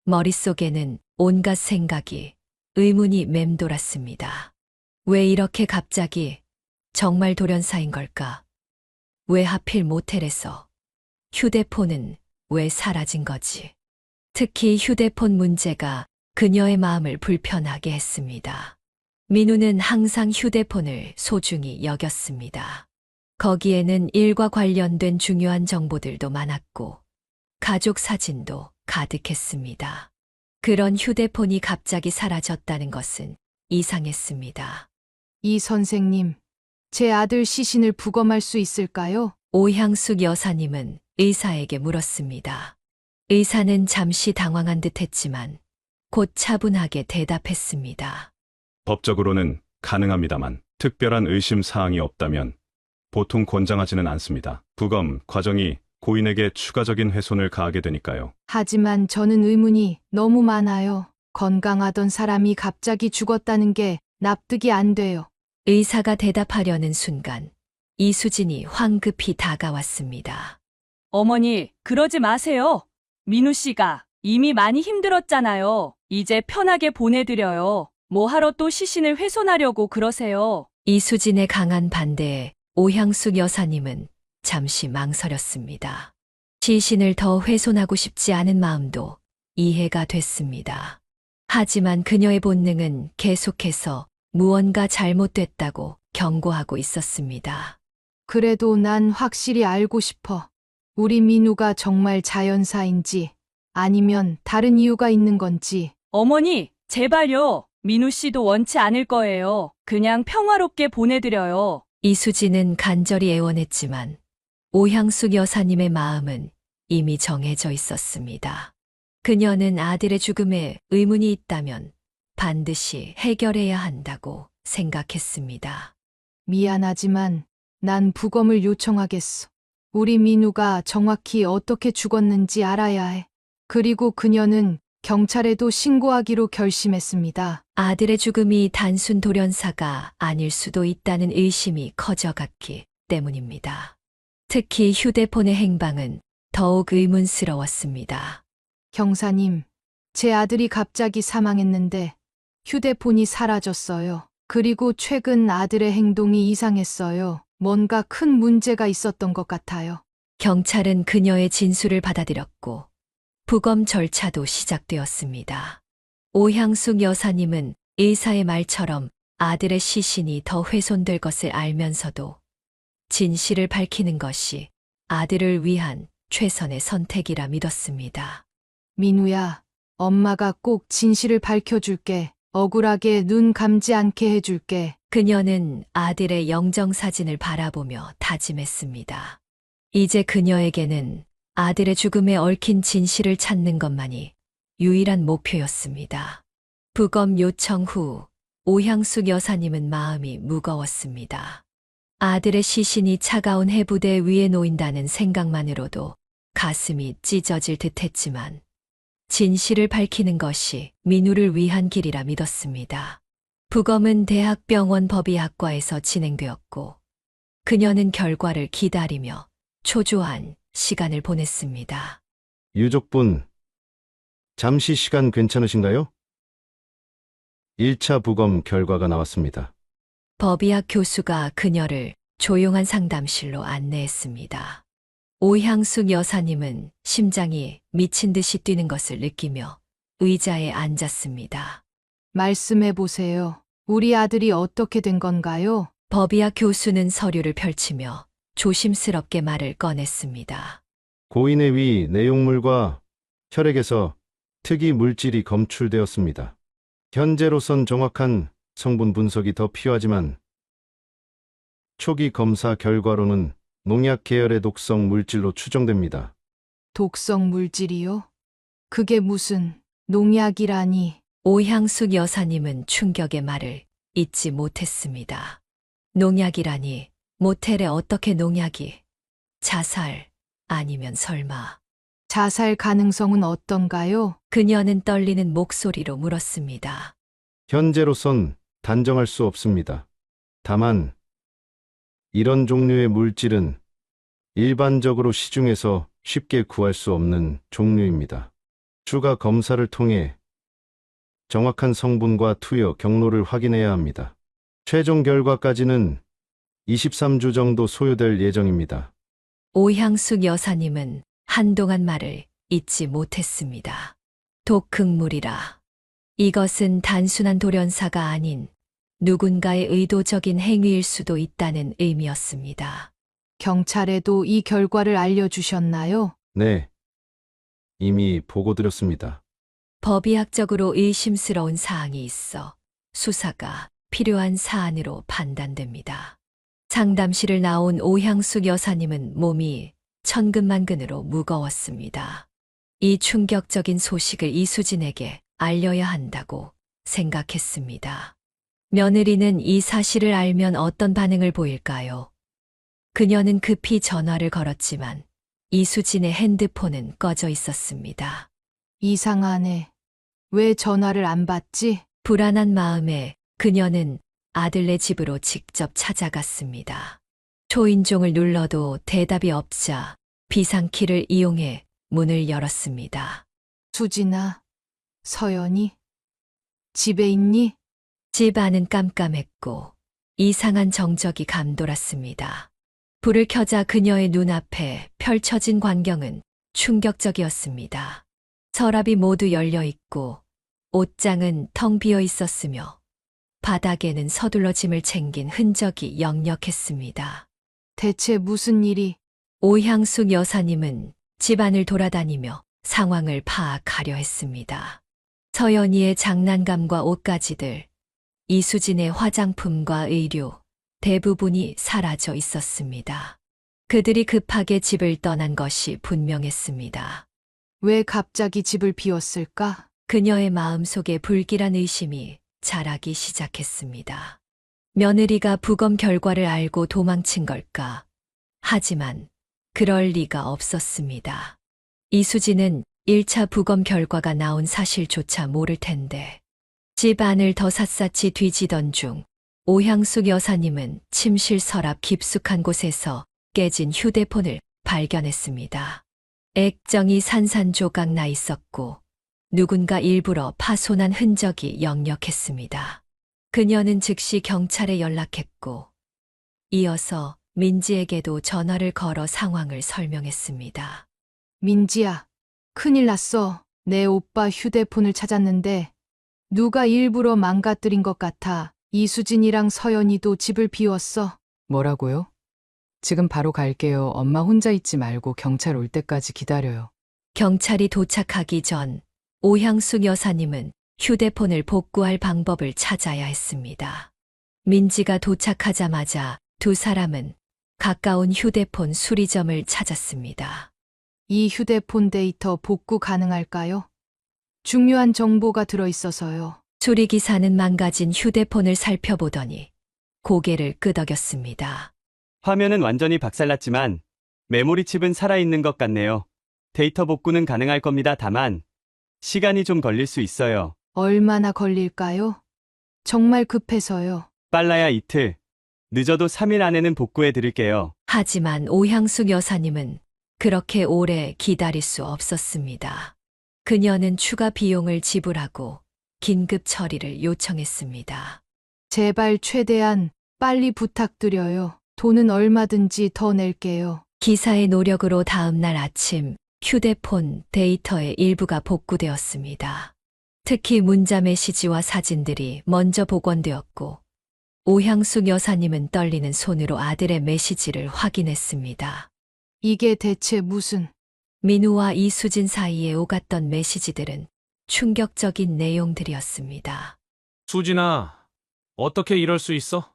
머릿속에는 온갖 생각이, 의문이 맴돌았습니다. 왜 이렇게 갑자기? 정말 돌연사인 걸까? 왜 하필 모텔에서? 휴대폰은 왜 사라진 거지? 특히 휴대폰 문제가 그녀의 마음을 불편하게 했습니다. 민우는 항상 휴대폰을 소중히 여겼습니다. 거기에는 일과 관련된 중요한 정보들도 많았고 가족 사진도 가득했습니다. 그런 휴대폰이 갑자기 사라졌다는 것은 이상했습니다. 이 선생님, 제 아들 시신을 부검할 수 있을까요? 오향숙 여사님은 의사에게 물었습니다. 의사는 잠시 당황한 듯 했지만 곧 차분하게 대답했습니다. 법적으로는 가능합니다만 특별한 의심 사항이 없다면 보통 권장하지는 않습니다. 부검 과정이 고인에게 추가적인 훼손을 가하게 되니까요. 하지만 저는 의문이 너무 많아요. 건강하던 사람이 갑자기 죽었다는 게 납득이 안 돼요. 의사가 대답하려는 순간 이수진이 황급히 다가왔습니다. 어머니, 그러지 마세요. 민우 씨가 이미 많이 힘들었잖아요. 이제 편하게 보내드려요. 뭐하러 또 시신을 훼손하려고 그러세요. 이수진의 강한 반대에 오향숙 여사님은 잠시 망설였습니다. 시신을 더 훼손하고 싶지 않은 마음도 이해가 됐습니다. 하지만 그녀의 본능은 계속해서 무언가 잘못됐다고 경고하고 있었습니다. 그래도 난 확실히 알고 싶어. 우리 민우가 정말 자연사인지 아니면 다른 이유가 있는 건지. 어머니, 제발요. 민우 씨도 원치 않을 거예요. 그냥 평화롭게 보내드려요. 이수진은 간절히 애원했지만 오향숙 여사님의 마음은 이미 정해져 있었습니다. 그녀는 아들의 죽음에 의문이 있다면 반드시 해결해야 한다고 생각했습니다. 미안하지만 난 부검을 요청하겠어. 우리 민우가 정확히 어떻게 죽었는지 알아야 해. 그리고 그녀는 경찰에도 신고하기로 결심했습니다. 아들의 죽음이 단순 돌연사가 아닐 수도 있다는 의심이 커져갔기 때문입니다. 특히 휴대폰의 행방은 더욱 의문스러웠습니다. 형사님, 제 아들이 갑자기 사망했는데 휴대폰이 사라졌어요. 그리고 최근 아들의 행동이 이상했어요. 뭔가 큰 문제가 있었던 것 같아요. 경찰은 그녀의 진술을 받아들였고 부검 절차도 시작되었습니다. 오향숙 여사님은 의사의 말처럼 아들의 시신이 더 훼손될 것을 알면서도 진실을 밝히는 것이 아들을 위한 최선의 선택이라 믿었습니다. 민우야, 엄마가 꼭 진실을 밝혀줄게. 억울하게 눈 감지 않게 해줄게. 그녀는 아들의 영정사진을 바라보며 다짐했습니다. 이제 그녀에게는 아들의 죽음에 얽힌 진실을 찾는 것만이 유일한 목표였습니다. 부검 요청 후 오향숙 여사님은 마음이 무거웠습니다. 아들의 시신이 차가운 해부대 위에 놓인다는 생각만으로도 가슴이 찢어질 듯 했지만 진실을 밝히는 것이 민우를 위한 길이라 믿었습니다. 부검은 대학병원 법의학과에서 진행되었고 그녀는 결과를 기다리며 초조한 시간을 보냈습니다. 유족분, 잠시 시간 괜찮으신가요? 1차 부검 결과가 나왔습니다. 법의학 교수가 그녀를 조용한 상담실로 안내했습니다. 오향숙 여사님은 심장이 미친 듯이 뛰는 것을 느끼며 의자에 앉았습니다. 말씀해 보세요. 우리 아들이 어떻게 된 건가요? 법의학 교수는 서류를 펼치며 조심스럽게 말을 꺼냈습니다. 고인의 위 내용물과 혈액에서 특이 물질이 검출되었습니다. 현재로선 정확한 성분 분석이 더 필요하지만 초기 검사 결과로는 농약 계열의 독성 물질로 추정됩니다. 독성 물질이요? 그게 무슨 농약이라니. 오향숙 여사님은 충격의 말을 잊지 못했습니다. 농약이라니, 모텔에 어떻게 농약이? 자살, 아니면 설마. 자살 가능성은 어떤가요? 그녀는 떨리는 목소리로 물었습니다. 현재로선 단정할 수 없습니다. 다만 이런 종류의 물질은 일반적으로 시중에서 쉽게 구할 수 없는 종류입니다. 추가 검사를 통해 정확한 성분과 투여 경로를 확인해야 합니다. 최종 결과까지는 23주 정도 소요될 예정입니다. 오향숙 여사님은 한동안 말을 잊지 못했습니다. 독극물이라. 이것은 단순한 돌연사가 아닌 누군가의 의도적인 행위일 수도 있다는 의미였습니다. 경찰에도 이 결과를 알려주셨나요? 네, 이미 보고드렸습니다. 법의학적으로 의심스러운 사항이 있어 수사가 필요한 사안으로 판단됩니다. 상담실을 나온 오향숙 여사님은 몸이 천근만근으로 무거웠습니다. 이 충격적인 소식을 이수진에게 알려야 한다고 생각했습니다. 며느리는 이 사실을 알면 어떤 반응을 보일까요? 그녀는 급히 전화를 걸었지만 이수진의 핸드폰은 꺼져 있었습니다. 이상하네. 왜 전화를 안 받지? 불안한 마음에 그녀는 아들네 집으로 직접 찾아갔습니다. 초인종을 눌러도 대답이 없자 비상키를 이용해 문을 열었습니다. 수진아, 서연이? 집에 있니? 집 안은 깜깜했고 이상한 정적이 감돌았습니다. 불을 켜자 그녀의 눈앞에 펼쳐진 광경은 충격적이었습니다. 서랍이 모두 열려 있고 옷장은 텅 비어 있었으며 바닥에는 서둘러 짐을 챙긴 흔적이 역력했습니다. 대체 무슨 일이? 오향숙 여사님은 집안을 돌아다니며 상황을 파악하려 했습니다. 서연이의 장난감과 옷가지들, 이수진의 화장품과 의류, 대부분이 사라져 있었습니다. 그들이 급하게 집을 떠난 것이 분명했습니다. 왜 갑자기 집을 비웠을까? 그녀의 마음속에 불길한 의심이 자라기 시작했습니다. 며느리가 부검 결과를 알고 도망친 걸까? 하지만 그럴 리가 없었습니다. 이수진은 1차 부검 결과가 나온 사실조차 모를 텐데. 집 안을 더 샅샅이 뒤지던 중 오향숙 여사님은 침실 서랍 깊숙한 곳에서 깨진 휴대폰을 발견했습니다. 액정이 산산조각 나 있었고 누군가 일부러 파손한 흔적이 역력했습니다. 그녀는 즉시 경찰에 연락했고 이어서 민지에게도 전화를 걸어 상황을 설명했습니다. 민지야, 큰일 났어. 내 오빠 휴대폰을 찾았는데 누가 일부러 망가뜨린 것 같아. 이수진이랑 서연이도 집을 비웠어. 뭐라고요? 지금 바로 갈게요. 엄마 혼자 있지 말고 경찰 올 때까지 기다려요. 경찰이 도착하기 전 오향숙 여사님은 휴대폰을 복구할 방법을 찾아야 했습니다. 민지가 도착하자마자 두 사람은 가까운 휴대폰 수리점을 찾았습니다. 이 휴대폰 데이터 복구 가능할까요? 중요한 정보가 들어있어서요. 수리기사는 망가진 휴대폰을 살펴보더니 고개를 끄덕였습니다. 화면은 완전히 박살났지만 메모리 칩은 살아있는 것 같네요. 데이터 복구는 가능할 겁니다. 다만 시간이 좀 걸릴 수 있어요. 얼마나 걸릴까요? 정말 급해서요. 빨라야 이틀, 늦어도 3일 안에는 복구해 드릴게요. 하지만 오향숙 여사님은 그렇게 오래 기다릴 수 없었습니다. 그녀는 추가 비용을 지불하고 긴급 처리를 요청했습니다. 제발 최대한 빨리 부탁드려요. 돈은 얼마든지 더 낼게요. 기사의 노력으로 다음 날 아침 휴대폰 데이터의 일부가 복구되었습니다. 특히 문자 메시지와 사진들이 먼저 복원되었고 오향숙 여사님은 떨리는 손으로 아들의 메시지를 확인했습니다. 이게 대체 무슨... 민우와 이수진 사이에 오갔던 메시지들은 충격적인 내용들이었습니다. 수진아, 어떻게 이럴 수 있어?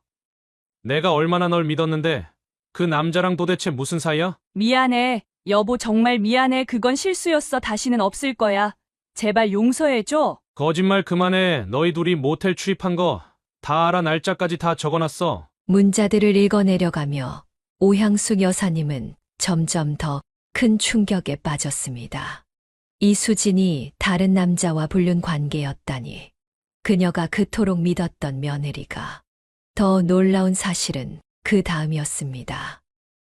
내가 얼마나 널 믿었는데 그 남자랑 도대체 무슨 사이야? 미안해. 여보 정말 미안해. 그건 실수였어. 다시는 없을 거야. 제발 용서해줘. 거짓말 그만해. 너희 둘이 모텔 출입한 거 다 알아. 날짜까지 다 적어놨어. 문자들을 읽어내려가며 오향숙 여사님은 점점 더 큰 충격에 빠졌습니다. 이수진이 다른 남자와 불륜 관계였다니. 그녀가 그토록 믿었던 며느리가. 더 놀라운 사실은 그 다음이었습니다.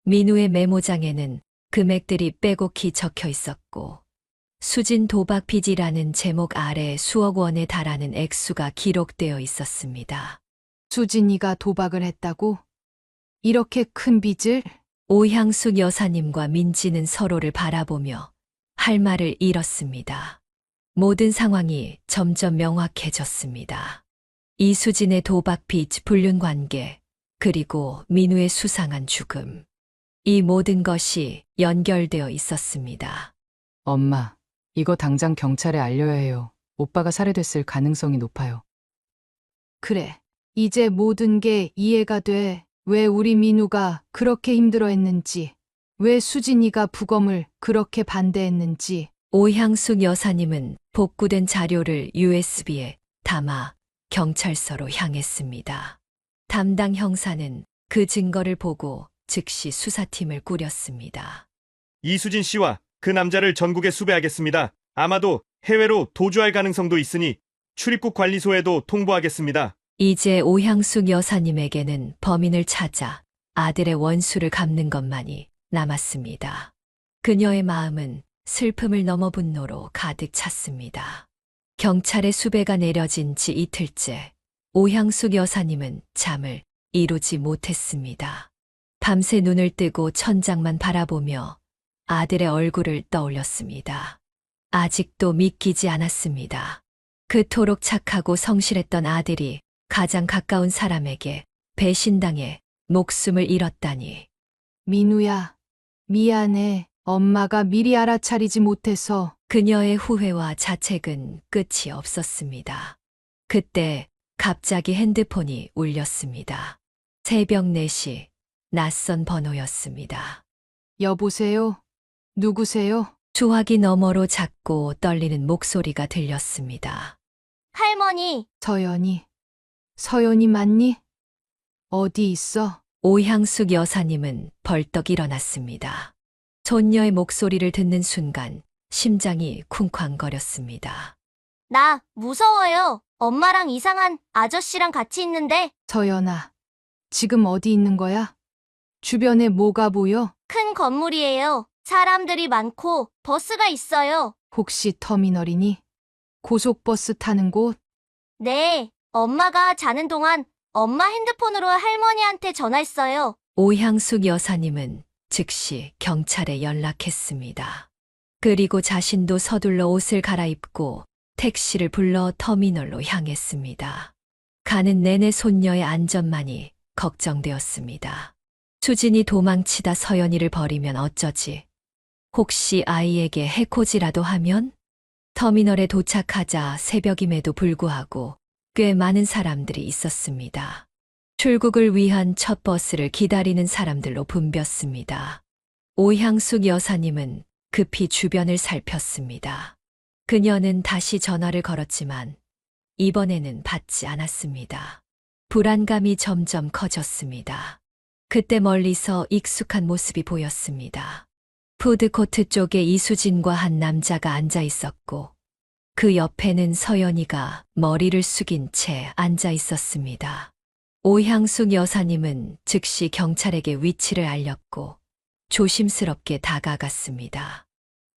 민우의 메모장에는 금액들이 빼곡히 적혀 있었고 수진 도박 빚이라는 제목 아래 수억 원에 달하는 액수가 기록되어 있었습니다. 수진이가 도박을 했다고? 이렇게 큰 빚을? 오향숙 여사님과 민지는 서로를 바라보며 할 말을 잃었습니다. 모든 상황이 점점 명확해졌습니다. 이수진의 도박 빚, 불륜 관계, 그리고 민우의 수상한 죽음. 이 모든 것이 연결되어 있었습니다. 엄마, 이거 당장 경찰에 알려야 해요. 오빠가 살해됐을 가능성이 높아요. 그래. 이제 모든 게 이해가 돼. 왜 우리 민우가 그렇게 힘들어했는지, 왜 수진이가 부검을 그렇게 반대했는지. 오향숙 여사님은 복구된 자료를 USB에 담아 경찰서로 향했습니다. 담당 형사는 그 증거를 보고 즉시 수사팀을 꾸렸습니다. 이수진 씨와 그 남자를 전국에 수배하겠습니다. 아마도 해외로 도주할 가능성도 있으니 출입국 관리소에도 통보하겠습니다. 이제 오향숙 여사님에게는 범인을 찾아 아들의 원수를 갚는 것만이 남았습니다. 그녀의 마음은 슬픔을 넘어 분노로 가득 찼습니다. 경찰의 수배가 내려진 지 이틀째, 오향숙 여사님은 잠을 이루지 못했습니다. 밤새 눈을 뜨고 천장만 바라보며 아들의 얼굴을 떠올렸습니다. 아직도 믿기지 않았습니다. 그토록 착하고 성실했던 아들이 가장 가까운 사람에게 배신당해 목숨을 잃었다니. 민우야, 미안해. 엄마가 미리 알아차리지 못해서. 그녀의 후회와 자책은 끝이 없었습니다. 그때 갑자기 핸드폰이 울렸습니다. 새벽 4시, 낯선 번호였습니다. 여보세요? 누구세요? 수화기 너머로 작고 떨리는 목소리가 들렸습니다. 할머니. 서연이 맞니? 어디 있어? 오향숙 여사님은 벌떡 일어났습니다. 손녀의 목소리를 듣는 순간 심장이 쿵쾅거렸습니다. 나 무서워요. 엄마랑 이상한 아저씨랑 같이 있는데. 서연아, 지금 어디 있는 거야? 주변에 뭐가 보여? 큰 건물이에요. 사람들이 많고 버스가 있어요. 혹시 터미널이니? 고속버스 타는 곳? 네, 엄마가 자는 동안 엄마 핸드폰으로 할머니한테 전화했어요. 오향숙 여사님은 즉시 경찰에 연락했습니다. 그리고 자신도 서둘러 옷을 갈아입고 택시를 불러 터미널로 향했습니다. 가는 내내 손녀의 안전만이 걱정되었습니다. 수진이 도망치다 서연이를 버리면 어쩌지? 혹시 아이에게 해코지라도 하면? 터미널에 도착하자 새벽임에도 불구하고 꽤 많은 사람들이 있었습니다. 출국을 위한 첫 버스를 기다리는 사람들로 붐볐습니다. 오향숙 여사님은 급히 주변을 살폈습니다. 그녀는 다시 전화를 걸었지만 이번에는 받지 않았습니다. 불안감이 점점 커졌습니다. 그때 멀리서 익숙한 모습이 보였습니다. 푸드코트 쪽에 이수진과 한 남자가 앉아 있었고 그 옆에는 서연이가 머리를 숙인 채 앉아 있었습니다. 오향숙 여사님은 즉시 경찰에게 위치를 알렸고 조심스럽게 다가갔습니다.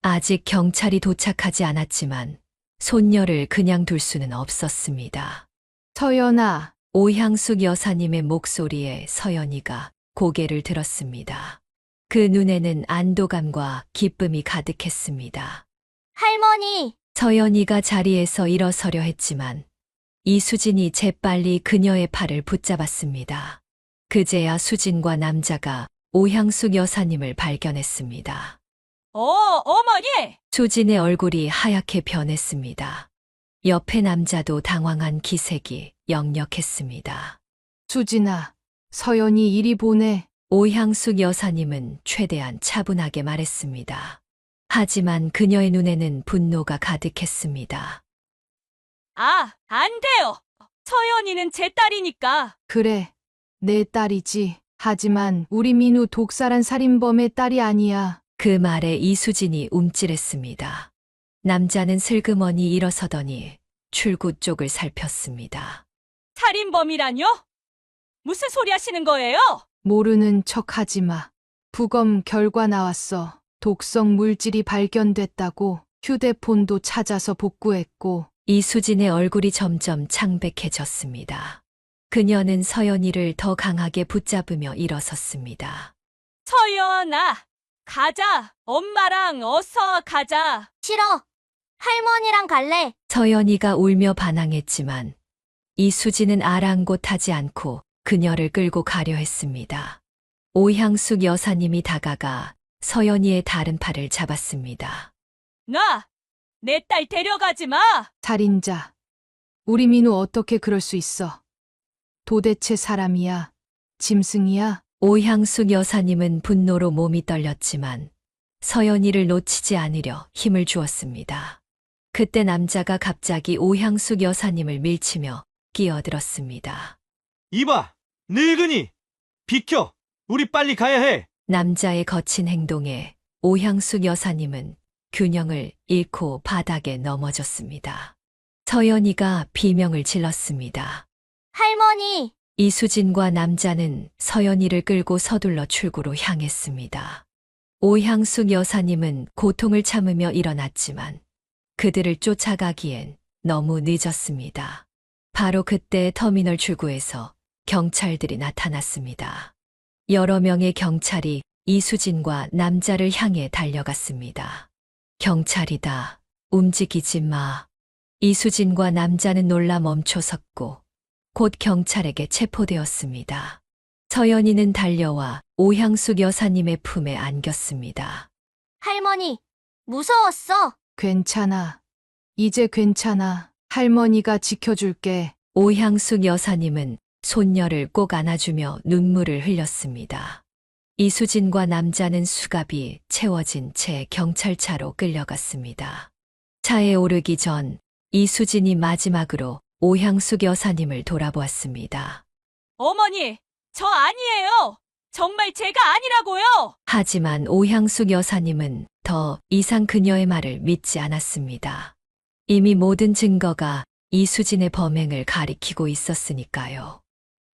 아직 경찰이 도착하지 않았지만 손녀를 그냥 둘 수는 없었습니다. 서연아, 오향숙 여사님의 목소리에 서연이가 고개를 들었습니다. 그 눈에는 안도감과 기쁨이 가득했습니다. 할머니, 서연이가 자리에서 일어서려 했지만 이수진이 재빨리 그녀의 팔을 붙잡았습니다. 그제야 수진과 남자가 오향숙 여사님을 발견했습니다. 어머니! 수진의 얼굴이 하얗게 변했습니다. 옆에 남자도 당황한 기색이 역력했습니다. 수진아, 서연이 이리 보내. 오향숙 여사님은 최대한 차분하게 말했습니다. 하지만 그녀의 눈에는 분노가 가득했습니다. 안 돼요. 서연이는 제 딸이니까. 그래, 내 딸이지. 하지만 우리 민우 독살한 살인범의 딸이 아니야. 그 말에 이수진이 움찔했습니다. 남자는 슬그머니 일어서더니 출구 쪽을 살폈습니다. 살인범이라뇨? 무슨 소리 하시는 거예요? 모르는 척 하지 마. 부검 결과 나왔어. 독성 물질이 발견됐다고. 휴대폰도 찾아서 복구했고. 이수진의 얼굴이 점점 창백해졌습니다. 그녀는 서연이를 더 강하게 붙잡으며 일어섰습니다. 서연아, 가자. 엄마랑 어서 가자. 싫어. 할머니랑 갈래. 서연이가 울며 반항했지만 이수진은 아랑곳하지 않고 그녀를 끌고 가려 했습니다. 오향숙 여사님이 다가가 서연이의 다른 팔을 잡았습니다. 내 딸 데려가지 마. 살인자. 우리 민우 어떻게 그럴 수 있어? 도대체 사람이야? 짐승이야? 오향숙 여사님은 분노로 몸이 떨렸지만 서연이를 놓치지 않으려 힘을 주었습니다. 그때 남자가 갑자기 오향숙 여사님을 밀치며 끼어들었습니다. 이봐, 늙은이! 비켜! 우리 빨리 가야 해! 남자의 거친 행동에 오향숙 여사님은 균형을 잃고 바닥에 넘어졌습니다. 서연이가 비명을 질렀습니다. 할머니! 이수진과 남자는 서연이를 끌고 서둘러 출구로 향했습니다. 오향숙 여사님은 고통을 참으며 일어났지만 그들을 쫓아가기엔 너무 늦었습니다. 바로 그때 터미널 출구에서 경찰들이 나타났습니다. 여러 명의 경찰이 이수진과 남자를 향해 달려갔습니다. 경찰이다. 움직이지 마. 이수진과 남자는 놀라 멈춰 섰고 곧 경찰에게 체포되었습니다. 서연이는 달려와 오향숙 여사님의 품에 안겼습니다. 할머니, 무서웠어. 괜찮아. 이제 괜찮아. 할머니가 지켜줄게. 오향숙 여사님은 손녀를 꼭 안아주며 눈물을 흘렸습니다. 이수진과 남자는 수갑이 채워진 채 경찰차로 끌려갔습니다. 차에 오르기 전 이수진이 마지막으로 오향숙 여사님을 돌아보았습니다. 어머니, 저 아니에요. 정말 제가 아니라고요. 하지만 오향숙 여사님은 더 이상 그녀의 말을 믿지 않았습니다. 이미 모든 증거가 이수진의 범행을 가리키고 있었으니까요.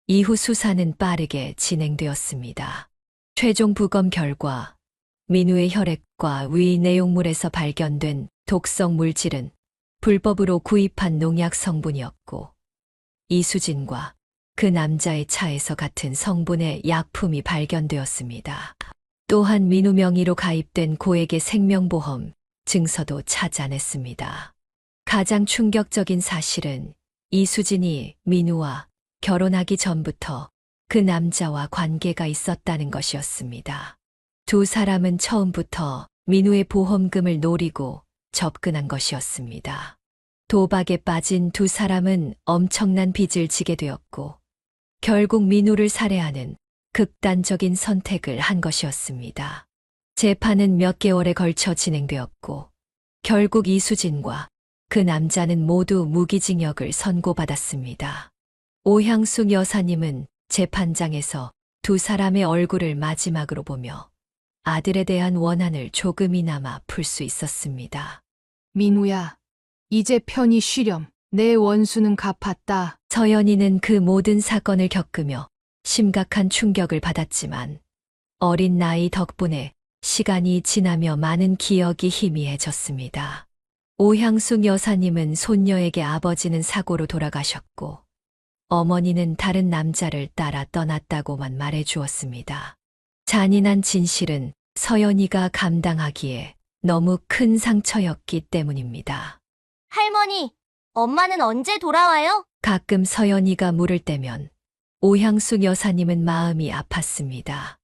이후 수사는 빠르게 진행되었습니다. 최종 부검 결과 민우의 혈액과 위 내용물에서 발견된 독성 물질은 불법으로 구입한 농약 성분이었고 이수진과 그 남자의 차에서 같은 성분의 약품이 발견되었습니다. 또한 민우 명의로 가입된 고액의 생명보험 증서도 찾아냈습니다. 가장 충격적인 사실은 이수진이 민우와 결혼하기 전부터 그 남자와 관계가 있었다는 것이었습니다. 두 사람은 처음부터 민우의 보험금을 노리고 접근한 것이었습니다. 도박에 빠진 두 사람은 엄청난 빚을 지게 되었고, 결국 민우를 살해하는 극단적인 선택을 한 것이었습니다. 재판은 몇 개월에 걸쳐 진행되었고, 결국 이수진과 그 남자는 모두 무기징역을 선고받았습니다. 오향숙 여사님은 재판장에서 두 사람의 얼굴을 마지막으로 보며 아들에 대한 원한을 조금이나마 풀 수 있었습니다. 민우야, 이제 편히 쉬렴. 내 원수는 갚았다. 서연이는 그 모든 사건을 겪으며 심각한 충격을 받았지만 어린 나이 덕분에 시간이 지나며 많은 기억이 희미해졌습니다. 오향숙 여사님은 손녀에게 아버지는 사고로 돌아가셨고 어머니는 다른 남자를 따라 떠났다고만 말해 주었습니다. 잔인한 진실은 서연이가 감당하기에 너무 큰 상처였기 때문입니다. 할머니, 엄마는 언제 돌아와요? 가끔 서연이가 물을 때면 오향숙 여사님은 마음이 아팠습니다.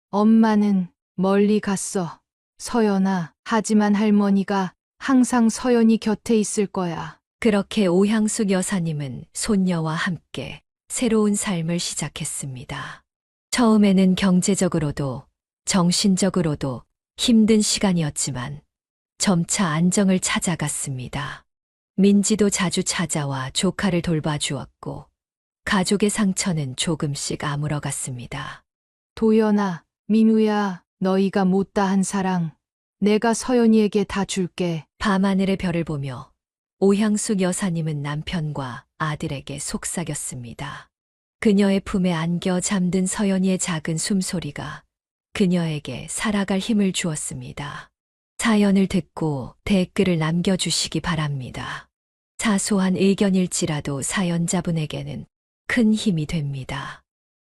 엄마는 멀리 갔어. 서연아, 하지만 할머니가 항상 서연이 곁에 있을 거야. 그렇게 오향숙 여사님은 손녀와 함께 새로운 삶을 시작했습니다. 처음에는 경제적으로도 정신적으로도 힘든 시간이었지만 점차 안정을 찾아갔습니다. 민지도 자주 찾아와 조카를 돌봐주었고 가족의 상처는 조금씩 아물어갔습니다. 도연아, 민우야, 너희가 못다한 사랑 내가 서연이에게 다 줄게. 밤하늘의 별을 보며 오향숙 여사님은 남편과 아들에게 속삭였습니다. 그녀의 품에 안겨 잠든 서연이의 작은 숨소리가 그녀에게 살아갈 힘을 주었습니다. 사연을 듣고 댓글을 남겨주시기 바랍니다. 사소한 의견일지라도 사연자분에게는 큰 힘이 됩니다.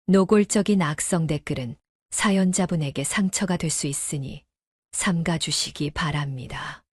노골적인 악성 댓글은 사연자분에게 상처가 될 수 있으니 삼가주시기 바랍니다.